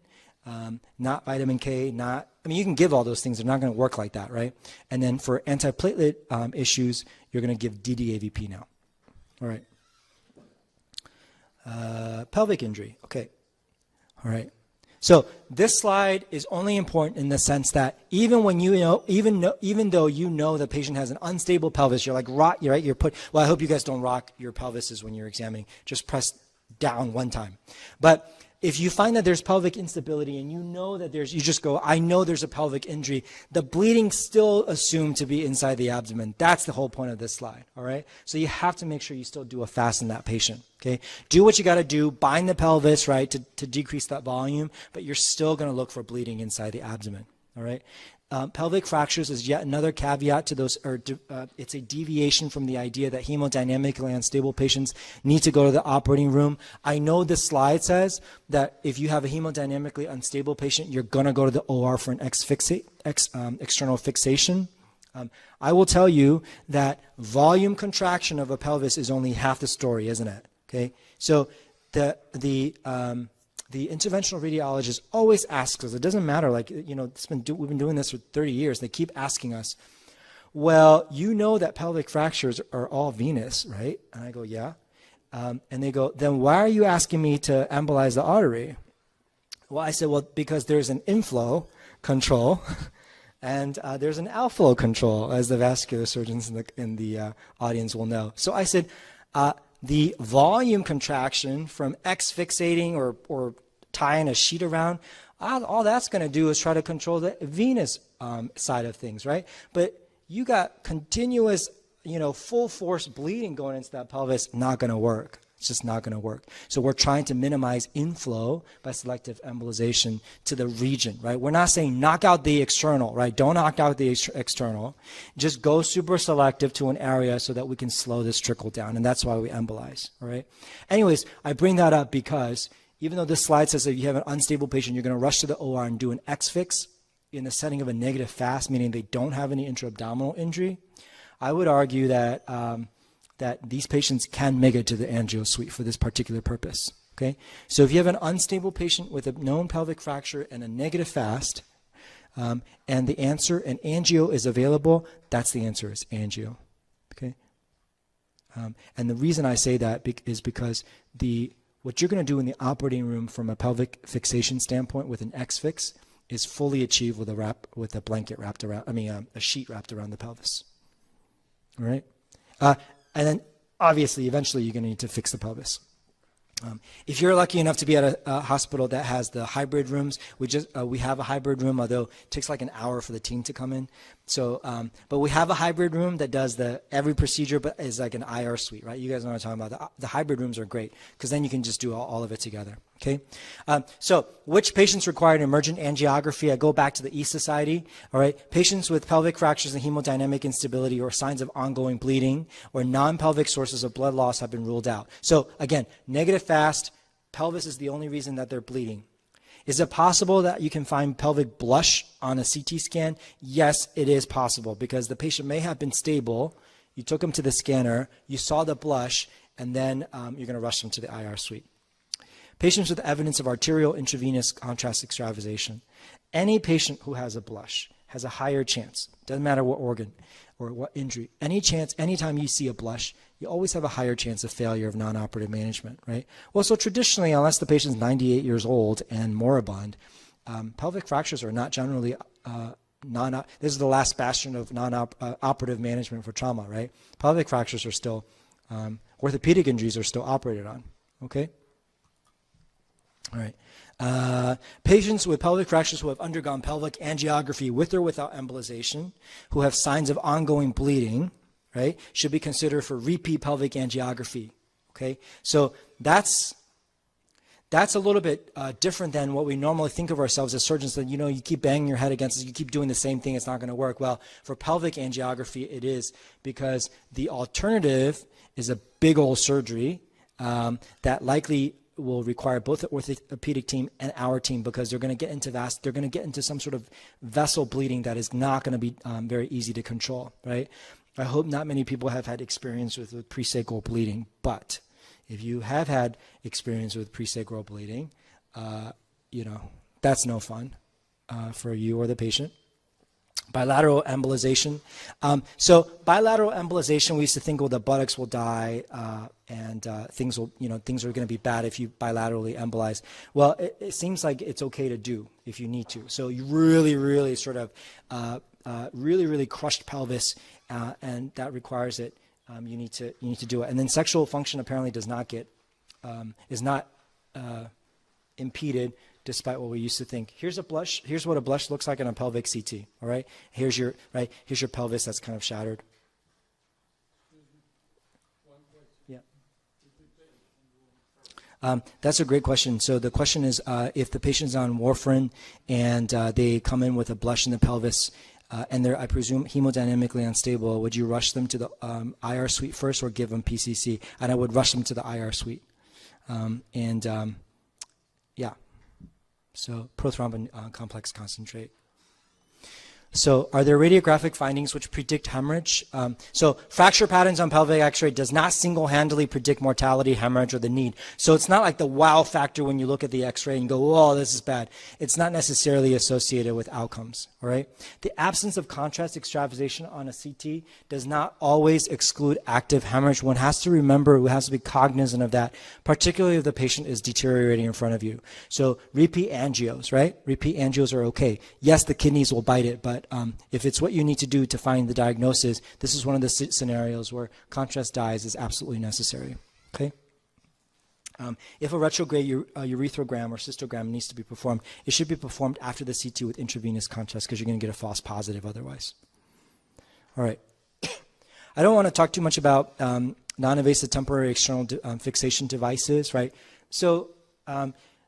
not vitamin K, I mean, you can give all those things. They're not going to work like that, right? And then for antiplatelet issues, you're going to give DDAVP now. All right. Pelvic injury. Okay. All right. So this slide is only important in the sense that even when even though you know the patient has an unstable pelvis, you're like, right? You're put. Well, I hope you guys don't rock your pelvises when you're examining. Just press down one time. But if you find that there's pelvic instability and you know that you just go, I know there's a pelvic injury, the bleeding's still assumed to be inside the abdomen. That's the whole point of this slide, all right? So you have to make sure you still do a fast in that patient, okay? Do what you got to do, bind the pelvis, right, to decrease that volume, but you're still going to look for bleeding inside the abdomen, all right? Pelvic fractures is yet another caveat to those, it's a deviation from the idea that hemodynamically unstable patients need to go to the operating room. I know this slide says that if you have a hemodynamically unstable patient, you're going to go to the OR for an external fixation. I will tell you that volume contraction of a pelvis is only half the story, isn't it? Okay, so the interventional radiologist always asks us, it doesn't matter, like, you know, we've been doing this for 30 years. They keep asking us, well, you know that pelvic fractures are all venous, right? And I go, yeah. And they go, then why are you asking me to embolize the artery? Well, I said, well, because there's an inflow control and there's an outflow control, as the vascular surgeons in the audience will know. So I said, the volume contraction from exfixating or tying a sheet around, all that's going to do is try to control the venous side of things, right? But you got continuous, full force bleeding going into that pelvis, not going to work. It's just not going to work. So we're trying to minimize inflow by selective embolization to the region, right? We're not saying knock out the external, right? Don't knock out the external. Just go super selective to an area so that we can slow this trickle down. And that's why we embolize, all right? Anyways, I bring that up because even though this slide says that if you have an unstable patient, you're going to rush to the OR and do an X-fix in the setting of a negative FAST, meaning they don't have any intra-abdominal injury, I would argue that that these patients can make it to the angio suite for this particular purpose. Okay, so if you have an unstable patient with a known pelvic fracture and a negative FAST, and the answer, an angio is available, that's the answer, is angio. Okay, and the reason I say that is because what you're going to do in the operating room from a pelvic fixation standpoint with an X-fix is fully achieved with a blanket wrapped around, a sheet wrapped around the pelvis. All right. And then, obviously, eventually, you're going to need to fix the pelvis. If you're lucky enough to be at a hospital that has the hybrid rooms, we have a hybrid room, although it takes like an hour for the team to come in. So, but we have a hybrid room that does every procedure, but is like an IR suite, right? You guys know what I'm talking about. The hybrid rooms are great because then you can just do all of it together. Okay. So which patients require an emergent angiography? I go back to the E Society. All right. Patients with pelvic fractures and hemodynamic instability or signs of ongoing bleeding or non-pelvic sources of blood loss have been ruled out. So again, negative FAST, pelvis is the only reason that they're bleeding. Is it possible that you can find pelvic blush on a CT scan? Yes, it is possible because the patient may have been stable. You took them to the scanner, you saw the blush, and then you're going to rush them to the IR suite. Patients with evidence of arterial intravenous contrast extravasation. Any patient who has a blush has a higher chance, doesn't matter what organ or what injury, anytime you see a blush, you always have a higher chance of failure of non-operative management, right? Well, so traditionally, unless the patient's 98 years old and moribund, pelvic fractures are not generally this is the last bastion of non-operative management for trauma, right? Pelvic fractures are still, orthopedic injuries are still operated on, okay? All right. Patients with pelvic fractures who have undergone pelvic angiography with or without embolization, who have signs of ongoing bleeding, right, should be considered for repeat pelvic angiography. Okay, so that's a little bit different than what we normally think of ourselves as surgeons. That you keep banging your head against it, you keep doing the same thing, it's not going to work. Well, for pelvic angiography, it is, because the alternative is a big old surgery that likely will require both the orthopedic team and our team, because they're going to get into some sort of vessel bleeding that is not going to be very easy to control, right? I hope not many people have had experience with presacral bleeding, but if you have had experience with presacral bleeding, that's no fun for you or the patient. Bilateral embolization. So bilateral embolization, we used to think, well, the buttocks will die and things are going to be bad if you bilaterally embolize. Well, it seems like it's okay to do if you need to. So you really, really sort of really crushed pelvis, and that requires it. You need to do it. And then sexual function apparently is not impeded, despite what we used to think. Here's a blush. Here's what a blush looks like in a pelvic CT. All right. Here's your pelvis that's kind of shattered. Yeah. That's a great question. So the question is, if the patient's on warfarin and they come in with a blush in the pelvis, and they're, I presume, hemodynamically unstable, would you rush them to the IR suite first or give them PCC? And I would rush them to the IR suite. Yeah. So prothrombin complex concentrate. So are there radiographic findings which predict hemorrhage? So fracture patterns on pelvic x-ray does not single-handedly predict mortality, hemorrhage, or the need. So it's not like the wow factor when you look at the x-ray and go, oh, this is bad. It's not necessarily associated with outcomes, all right? The absence of contrast extravasation on a CT does not always exclude active hemorrhage. One has to remember, one has to be cognizant of that, particularly if the patient is deteriorating in front of you. So repeat angios, right? Repeat angios are okay. Yes, the kidneys will bite it, but if it's what you need to do to find the diagnosis, this is one of the scenarios where contrast dyes is absolutely necessary. Okay. If a retrograde urethrogram or cystogram needs to be performed, it should be performed after the CT with intravenous contrast because you're going to get a false positive otherwise. All right. I don't want to talk too much about non-invasive temporary external fixation devices, right? So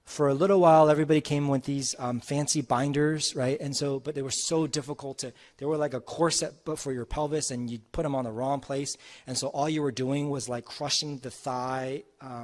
for a little while, everybody came with these fancy binders, right? And so, but they were so difficult they were like a corset but for your pelvis, and you'd put them on the wrong place. And so all you were doing was like crushing the thigh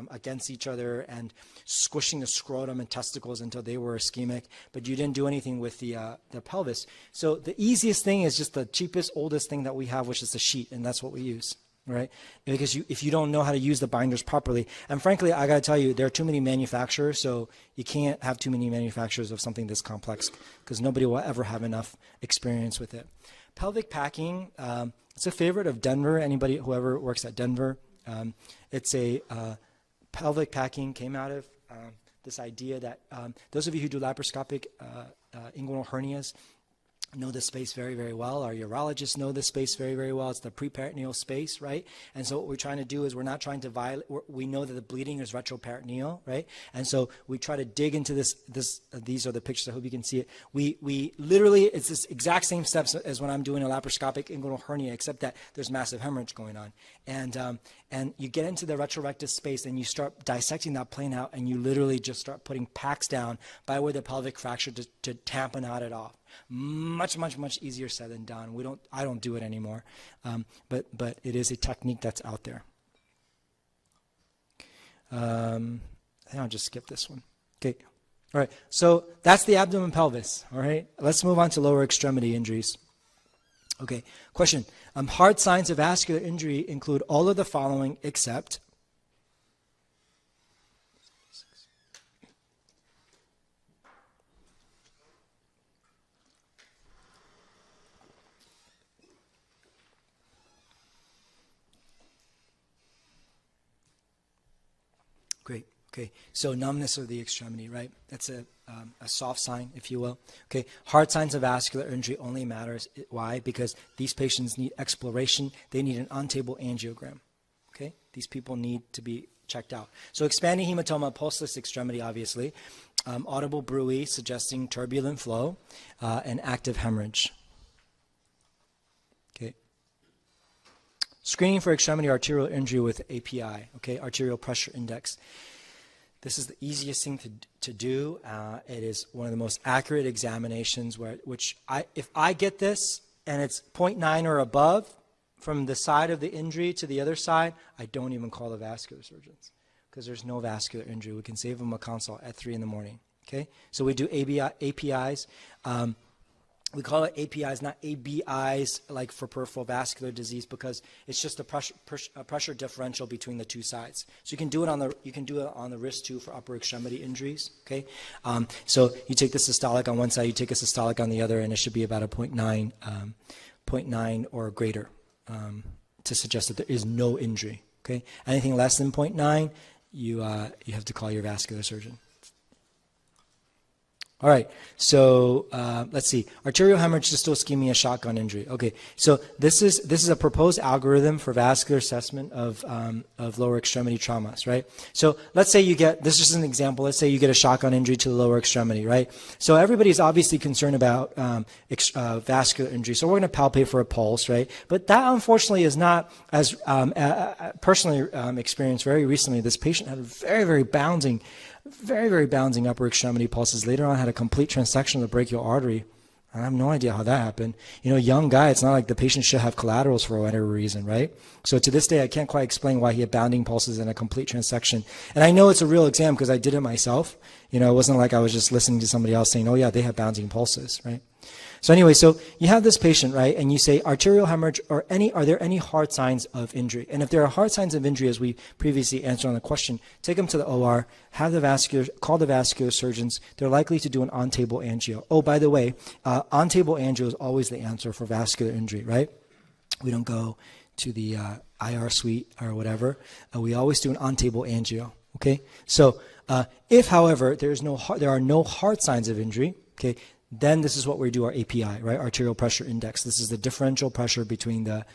against each other and squishing the scrotum and testicles until they were ischemic, but you didn't do anything with the pelvis. So the easiest thing is just the cheapest, oldest thing that we have, which is the sheet, and that's what we use. Right? Because if you don't know how to use the binders properly, and frankly, I got to tell you, there are too many manufacturers, so you can't have too many manufacturers of something this complex because nobody will ever have enough experience with it. Pelvic packing, it's a favorite of Denver. Whoever works at Denver, it's a pelvic packing came out of this idea that those of you who do laparoscopic inguinal hernias know this space very, very well. Our urologists know this space very, very well. It's the preperitoneal space, right? And so what we're trying to do is we're not trying to violate, we know that the bleeding is retroperitoneal, right? And so we try to dig into these are the pictures, I hope you can see it. We literally, it's this exact same steps as when I'm doing a laparoscopic inguinal hernia, except that there's massive hemorrhage going on. And you get into the retrorectus space and you start dissecting that plane out, and you literally just start putting packs down by where the pelvic fracture to tamponade it off. Much, much, much easier said than done. I don't do it anymore, but it is a technique that's out there. I think I'll just skip this one. Okay, all right. So that's the abdomen pelvis. All right, let's move on to lower extremity injuries. Okay, question. Hard signs of vascular injury include all of the following except. Great. Okay. So numbness of the extremity, right? That's a soft sign, if you will. Okay. Hard signs of vascular injury only matters. Why? Because these patients need exploration. They need an on-table angiogram. Okay. These people need to be checked out. So expanding hematoma, pulseless extremity, obviously. Audible bruit suggesting turbulent flow, and active hemorrhage. Okay. Screening for extremity arterial injury with API, okay, arterial pressure index. This is the easiest thing to do. It is one of the most accurate examinations if I get this and it's 0.9 or above from the side of the injury to the other side, I don't even call the vascular surgeons because there's no vascular injury. We can save them a consult at 3 in the morning, okay? So we do APIs. We call it APIs, not ABIs, like for peripheral vascular disease, because it's just a pressure differential between the two sides. So you can do it on the wrist too for upper extremity injuries. Okay, so you take the systolic on one side, you take a systolic on the other, and it should be about a 0.9 or greater to suggest that there is no injury. Okay, anything less than 0.9, you have to call your vascular surgeon. All right, so let's see. Arterial hemorrhage, distal ischemia, shotgun injury. Okay, so this is a proposed algorithm for vascular assessment of lower extremity traumas, right? So let's say this is an example. Let's say you get a shotgun injury to the lower extremity, right? So everybody's obviously concerned about vascular injury. So we're going to palpate for a pulse, right? But that unfortunately is not as personally experienced very recently. This patient had a very, very bouncing upper extremity pulses. Later on had a complete transection of the brachial artery. I have no idea how that happened. You know, young guy, it's not like the patient should have collaterals for whatever reason, right? So to this day, I can't quite explain why he had bounding pulses and a complete transection. And I know it's a real exam because I did it myself. You know, it wasn't like I was just listening to somebody else saying, oh yeah, they have bounding pulses, right? So anyway, so you have this patient, right, and you say arterial hemorrhage are there any hard signs of injury? And if there are hard signs of injury, as we previously answered on the question, take them to the OR, call the vascular surgeons. They're likely to do an on-table angio. Oh, by the way, on-table angio is always the answer for vascular injury, right? We don't go to the IR suite or whatever. We always do an on-table angio, okay? So if, however, there are no hard signs of injury, okay, then this is what we do our API, right? Arterial pressure index. This is the differential pressure between the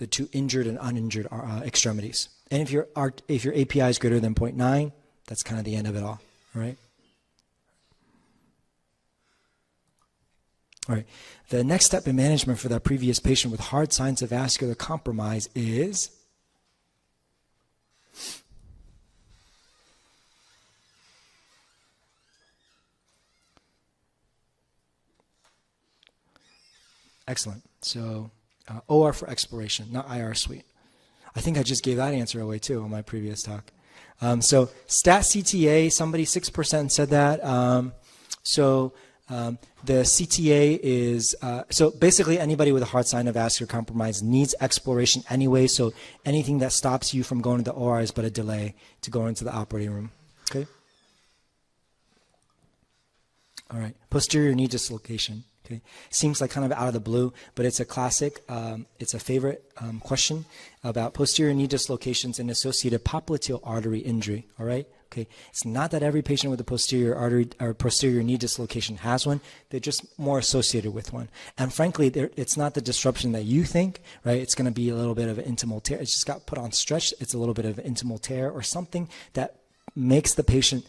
two injured and uninjured extremities. And if your API is greater than 0.9, that's kind of the end of it all. All right. All right. The next step in management for that previous patient with hard signs of vascular compromise is excellent. So OR for exploration, not IR suite. I think I just gave that answer away too on my previous talk. So stat CTA, somebody 6% said that. The CTA is, so basically anybody with a hard sign of vascular compromise needs exploration anyway, so anything that stops you from going to the OR is but a delay to go into the operating room. Okay? All right. Posterior knee dislocation. Okay. Seems like kind of out of the blue, but it's a classic, it's a favorite question about posterior knee dislocations and associated popliteal artery injury. All right. Okay. It's not that every patient with a posterior artery or posterior knee dislocation has one. They're just more associated with one. And frankly, it's not the disruption that you think, right? It's going to be a little bit of an intimal tear. It's just got put on stretch. It's a little bit of an intimal tear or something that makes the patient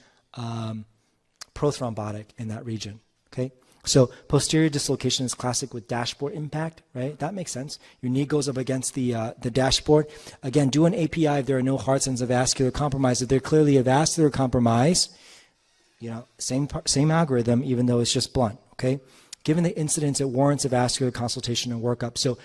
prothrombotic in that region. Okay. So posterior dislocation is classic with dashboard impact, right? That makes sense. Your knee goes up against the dashboard. Again, do an API if there are no hard signs of vascular compromise. If they're clearly a vascular compromise, you know, same algorithm, even though it's just blunt, okay? Given the incidence, it warrants a vascular consultation and workup. So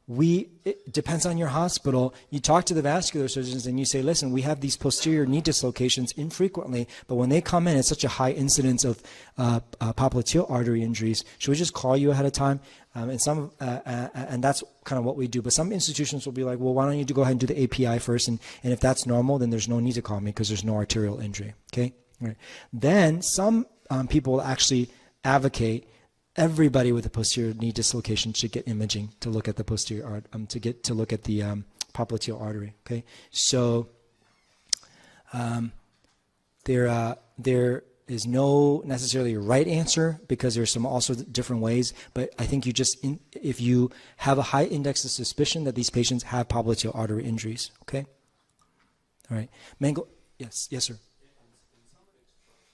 it depends on your hospital. You talk to the vascular surgeons and you say, listen, we have these posterior knee dislocations infrequently, but when they come in, it's such a high incidence of popliteal artery injuries. Should we just call you ahead of time? And that's kind of what we do. But some institutions will be like, well, why don't you go ahead and do the API first? And if that's normal, then there's no need to call me because there's no arterial injury. Okay. All right. Then some people will actually advocate everybody with a posterior knee dislocation should get imaging to look at the posterior to look at the popliteal artery. Okay, so there is no necessarily a right answer because there's some also different ways. But I think if you have a high index of suspicion that these patients have popliteal artery injuries. Okay, all right, Mangle. Yes, sir.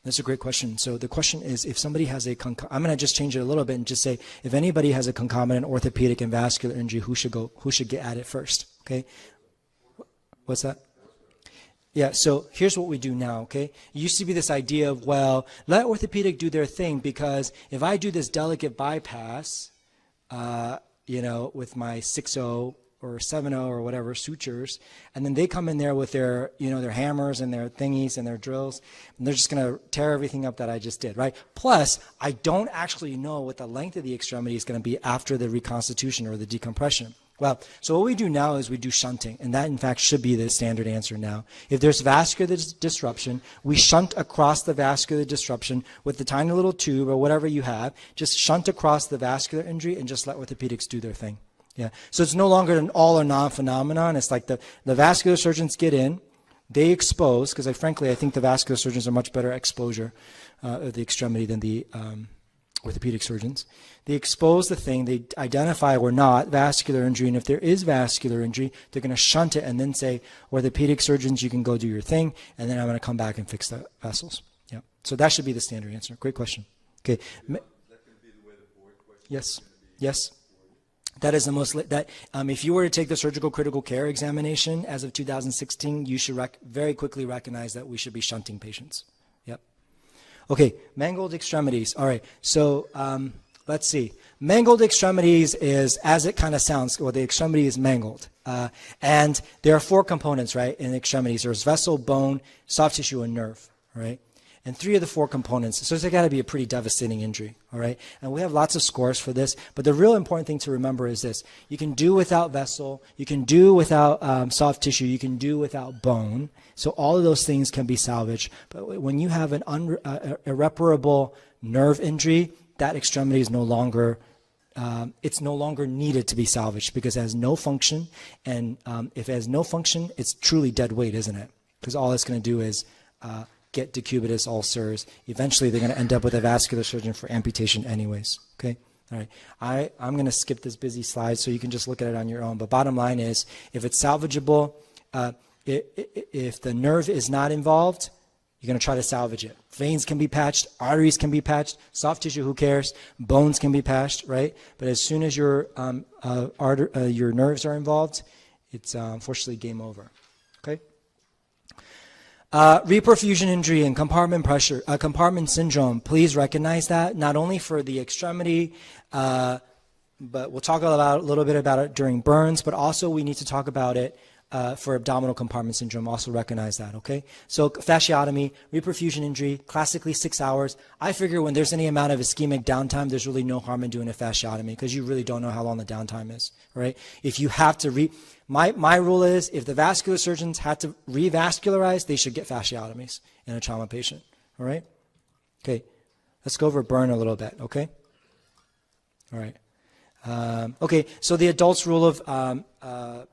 That's a great question. So the question is, if somebody has I'm going to just change it a little bit and just say, if anybody has a concomitant orthopedic and vascular injury, who should get at it first? Okay. What's that? Yeah. So here's what we do now. Okay. It used to be this idea of, well, let orthopedic do their thing because if I do this delicate bypass, with my 6.0 or 7.0 or whatever sutures, and then they come in there with their hammers and their thingies and their drills, and they're just going to tear everything up that I just did, right? Plus, I don't actually know what the length of the extremity is going to be after the reconstitution or the decompression. Well, so what we do now is we do shunting, and that in fact should be the standard answer now. If there's vascular disruption, we shunt across the vascular disruption with the tiny little tube or whatever you have, just shunt across the vascular injury and just let orthopedics do their thing. Yeah, so it's no longer an all or non phenomenon. It's like the vascular surgeons get in, they expose, because frankly I think the vascular surgeons are much better exposure of the extremity than the orthopedic surgeons. They expose the thing, they identify or not vascular injury, and if there is vascular injury, they're going to shunt it and then say, orthopedic surgeons, you can go do your thing, and then I'm going to come back and fix the vessels. Yeah, so that should be the standard answer. Great question. Okay. That can be the way the board question. Yes. That is the most, if you were to take the surgical critical care examination as of 2016, you should very quickly recognize that we should be shunting patients. Yep. Okay, mangled extremities. All right, so let's see. Mangled extremities is, as it kind of sounds, well, the extremity is mangled. And there are 4 components, right, in extremities. There's vessel, bone, soft tissue, and nerve, right? And 3 of the 4 components. So it's got to be a pretty devastating injury, all right? And we have lots of scores for this, but the real important thing to remember is this. You can do without vessel, you can do without soft tissue, you can do without bone. So all of those things can be salvaged. But when you have an irreparable nerve injury, that extremity is no longer it's no longer needed to be salvaged because it has no function. And if it has no function, it's truly dead weight, isn't it? Because all it's going to do is get decubitus ulcers. Eventually, they're going to end up with a vascular surgeon for amputation anyways, okay? All right, I'm going to skip this busy slide so you can just look at it on your own. But bottom line is, if it's salvageable, If the nerve is not involved, you're going to try to salvage it. Veins can be patched, arteries can be patched, soft tissue, who cares? Bones can be patched, right? But as soon as your nerves are involved, it's unfortunately game over. Okay. Reperfusion injury and compartment syndrome. Please recognize that, not only for the extremity, but we'll talk a little bit about it during burns, but also we need to talk about it for abdominal compartment syndrome. Also recognize that, okay? So fasciotomy, reperfusion injury, classically 6 hours. I figure when there's any amount of ischemic downtime, there's really no harm in doing a fasciotomy because you really don't know how long the downtime is, right? If you have to my rule is if the vascular surgeons had to revascularize, they should get fasciotomies in a trauma patient, all right? Okay, let's go over burn a little bit, okay? All right. Okay, so the adults rule of the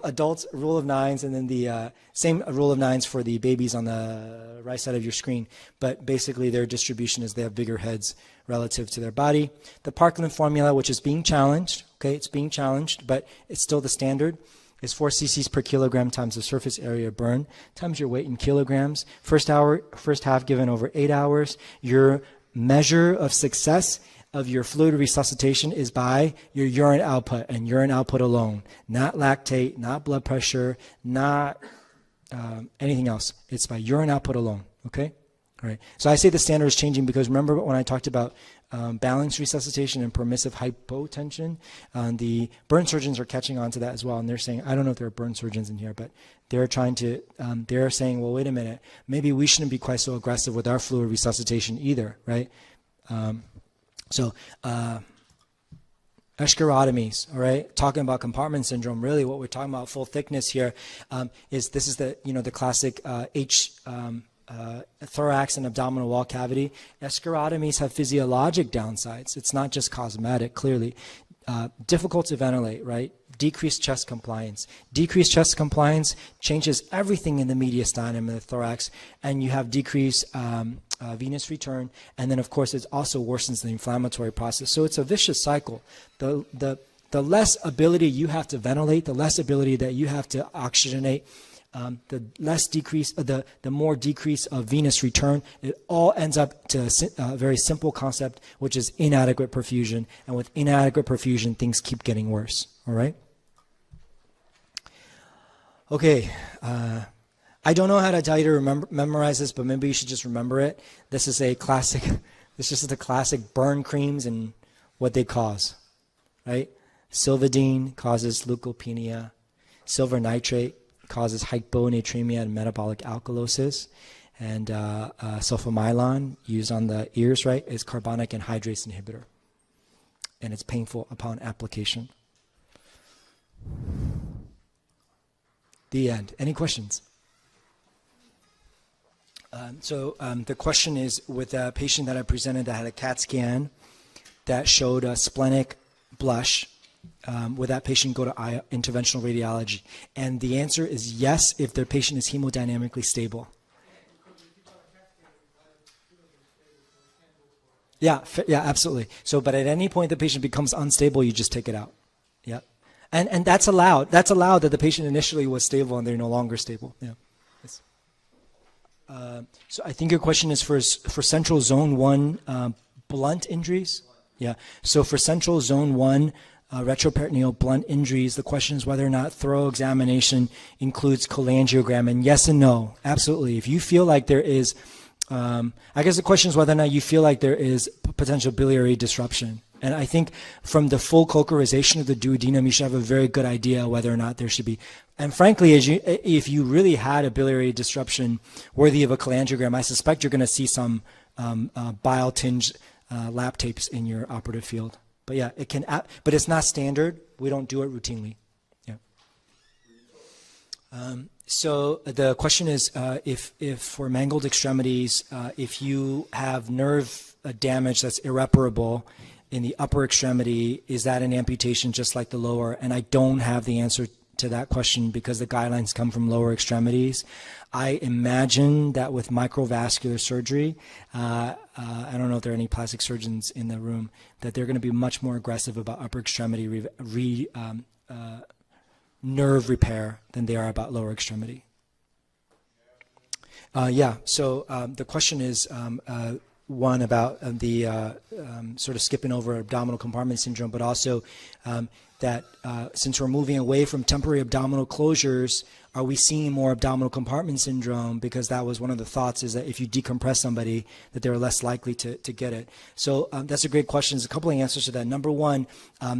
adults rule of nines, and then the same rule of nines for the babies on the right side of your screen. But basically their distribution is they have bigger heads relative to their body. The Parkland formula, which is being challenged, okay, it's being challenged, but it's still the standard, is 4 cc's per kilogram times the surface area burn times your weight in kilograms. First half given over 8 hours. Your measure of success of your fluid resuscitation is by your urine output and urine output alone, not lactate, not blood pressure, not anything else. It's by urine output alone, okay? All right. So I say the standard is changing because remember when I talked about balanced resuscitation and permissive hypotension, the burn surgeons are catching on to that as well, and they're saying, I don't know if there are burn surgeons in here, but they're trying to, they're saying, well, wait a minute, maybe we shouldn't be quite so aggressive with our fluid resuscitation either, right? So eschorotomies, all right, talking about compartment syndrome, really what we're talking about full thickness here is this is the, the classic thorax and abdominal wall cavity. Eschorotomies have physiologic downsides. It's not just cosmetic, clearly. Difficult to ventilate, right? Decreased chest compliance. Decreased chest compliance changes everything in the mediastinum and the thorax, and you have decreased venous return, and then of course it also worsens the inflammatory process. So it's a vicious cycle. The less ability you have to ventilate, the less ability that you have to oxygenate, the less decrease, the more decrease of venous return. It all ends up to a very simple concept, which is inadequate perfusion. And with inadequate perfusion, things keep getting worse. All right. Okay. I don't know how to tell you to memorize this, but maybe you should just remember it. This is a classic. This is the classic burn creams and what they cause. Right. Silvadene causes leukopenia. Silver nitrate causes hyponatremia and metabolic alkalosis, and sulfamylon used on the ears, right, is carbonic anhydrase inhibitor, and it's painful upon application. The end. Any questions? The question is with a patient that I presented that had a CAT scan that showed a splenic blush. Would that patient go to interventional radiology? And the answer is yes, if their patient is hemodynamically stable. Yeah, absolutely. So, but at any point the patient becomes unstable, you just take it out. Yeah, and that's allowed. That's allowed that the patient initially was stable and they're no longer stable. Yeah. Yes. So I think your question is for central zone 1 blunt injuries. Yeah. So for central zone 1. Retroperitoneal blunt injuries, the question is whether or not thorough examination includes cholangiogram, and yes and no, absolutely. If you feel like there is, I guess the question is whether or not you feel like there is potential biliary disruption. And I think from the full cockerization of the duodenum, you should have a very good idea whether or not there should be. And frankly, if you really had a biliary disruption worthy of a cholangiogram, I suspect you're going to see some bile-tinged lap tapes in your operative field. But yeah, it can, but it's not standard. We don't do it routinely. Yeah. So the question is, if for mangled extremities, if you have nerve damage that's irreparable in the upper extremity, is that an amputation just like the lower? And I don't have the answer to that question because the guidelines come from lower extremities. I imagine that with microvascular surgery, I don't know if there are any plastic surgeons in the room, that they're going to be much more aggressive about upper extremity nerve repair than they are about lower extremity. So the question is one about the sort of skipping over abdominal compartment syndrome, but also that since we're moving away from temporary abdominal closures, are we seeing more abdominal compartment syndrome? Because that was one of the thoughts, is that if you decompress somebody, that they're less likely to get it. So that's a great question. There's a couple of answers to that. Number one,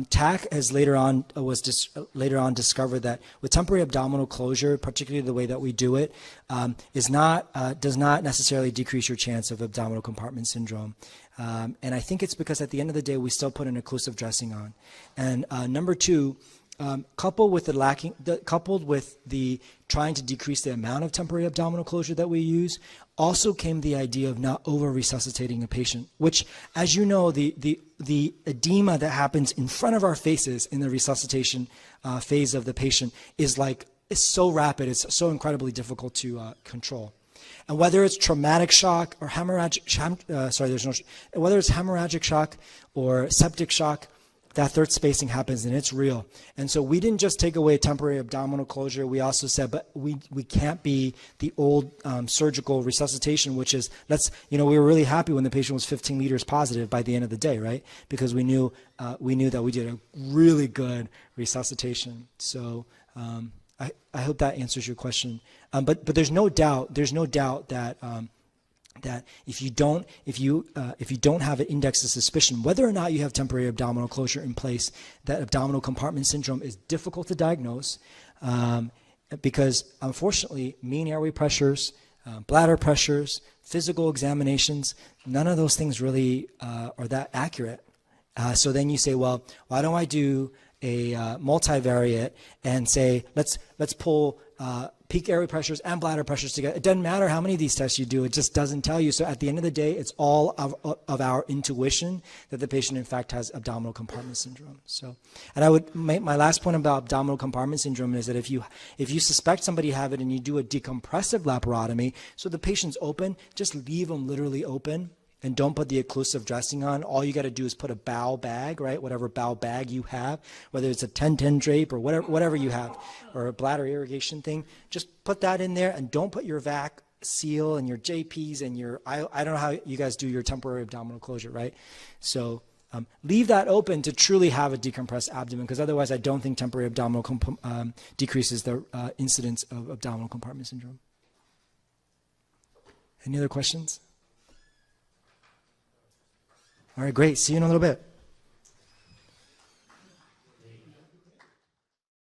TAC has later on discovered that with temporary abdominal closure, particularly the way that we do it, does not necessarily decrease your chance of abdominal compartment syndrome. And I think it's because at the end of the day, we still put an occlusive dressing on. And number two, coupled with the trying to decrease the amount of temporary abdominal closure that we use, also came the idea of not over resuscitating a patient, which, as you know, the edema that happens in front of our faces in the resuscitation phase of the patient is so rapid, it's so incredibly difficult to control. And whether it's traumatic shock or whether it's hemorrhagic shock or septic shock, that third spacing happens, and it's real. And so we didn't just take away temporary abdominal closure. We also said, but we can't be the old surgical resuscitation, which is, we were really happy when the patient was 15 liters positive by the end of the day, right? Because we knew that we did a really good resuscitation. So I hope that answers your question. But there's no doubt that that if you don't have an index of suspicion, whether or not you have temporary abdominal closure in place, that abdominal compartment syndrome is difficult to diagnose because, unfortunately, mean airway pressures, bladder pressures, physical examinations, none of those things really are that accurate. So then you say, well, why don't I do a multivariate and say, let's pull peak airway pressures and bladder pressures together. It doesn't matter how many of these tests you do, it just doesn't tell you. So at the end of the day, it's all of our intuition that the patient in fact has abdominal compartment syndrome. So, and I would make my last point about abdominal compartment syndrome is that if you suspect somebody have it and you do a decompressive laparotomy, so the patient's open, just leave them literally open. And don't put the occlusive dressing on. All you got to do is put a bowel bag, right? Whatever bowel bag you have, whether it's a 10-10 drape or whatever you have, or a bladder irrigation thing. Just put that in there, and don't put your vac seal and your JPs and your, I don't know how you guys do your temporary abdominal closure, right? So leave that open to truly have a decompressed abdomen, because otherwise I don't think temporary abdominal decreases the incidence of abdominal compartment syndrome. Any other questions? All right, great. See you in a little bit.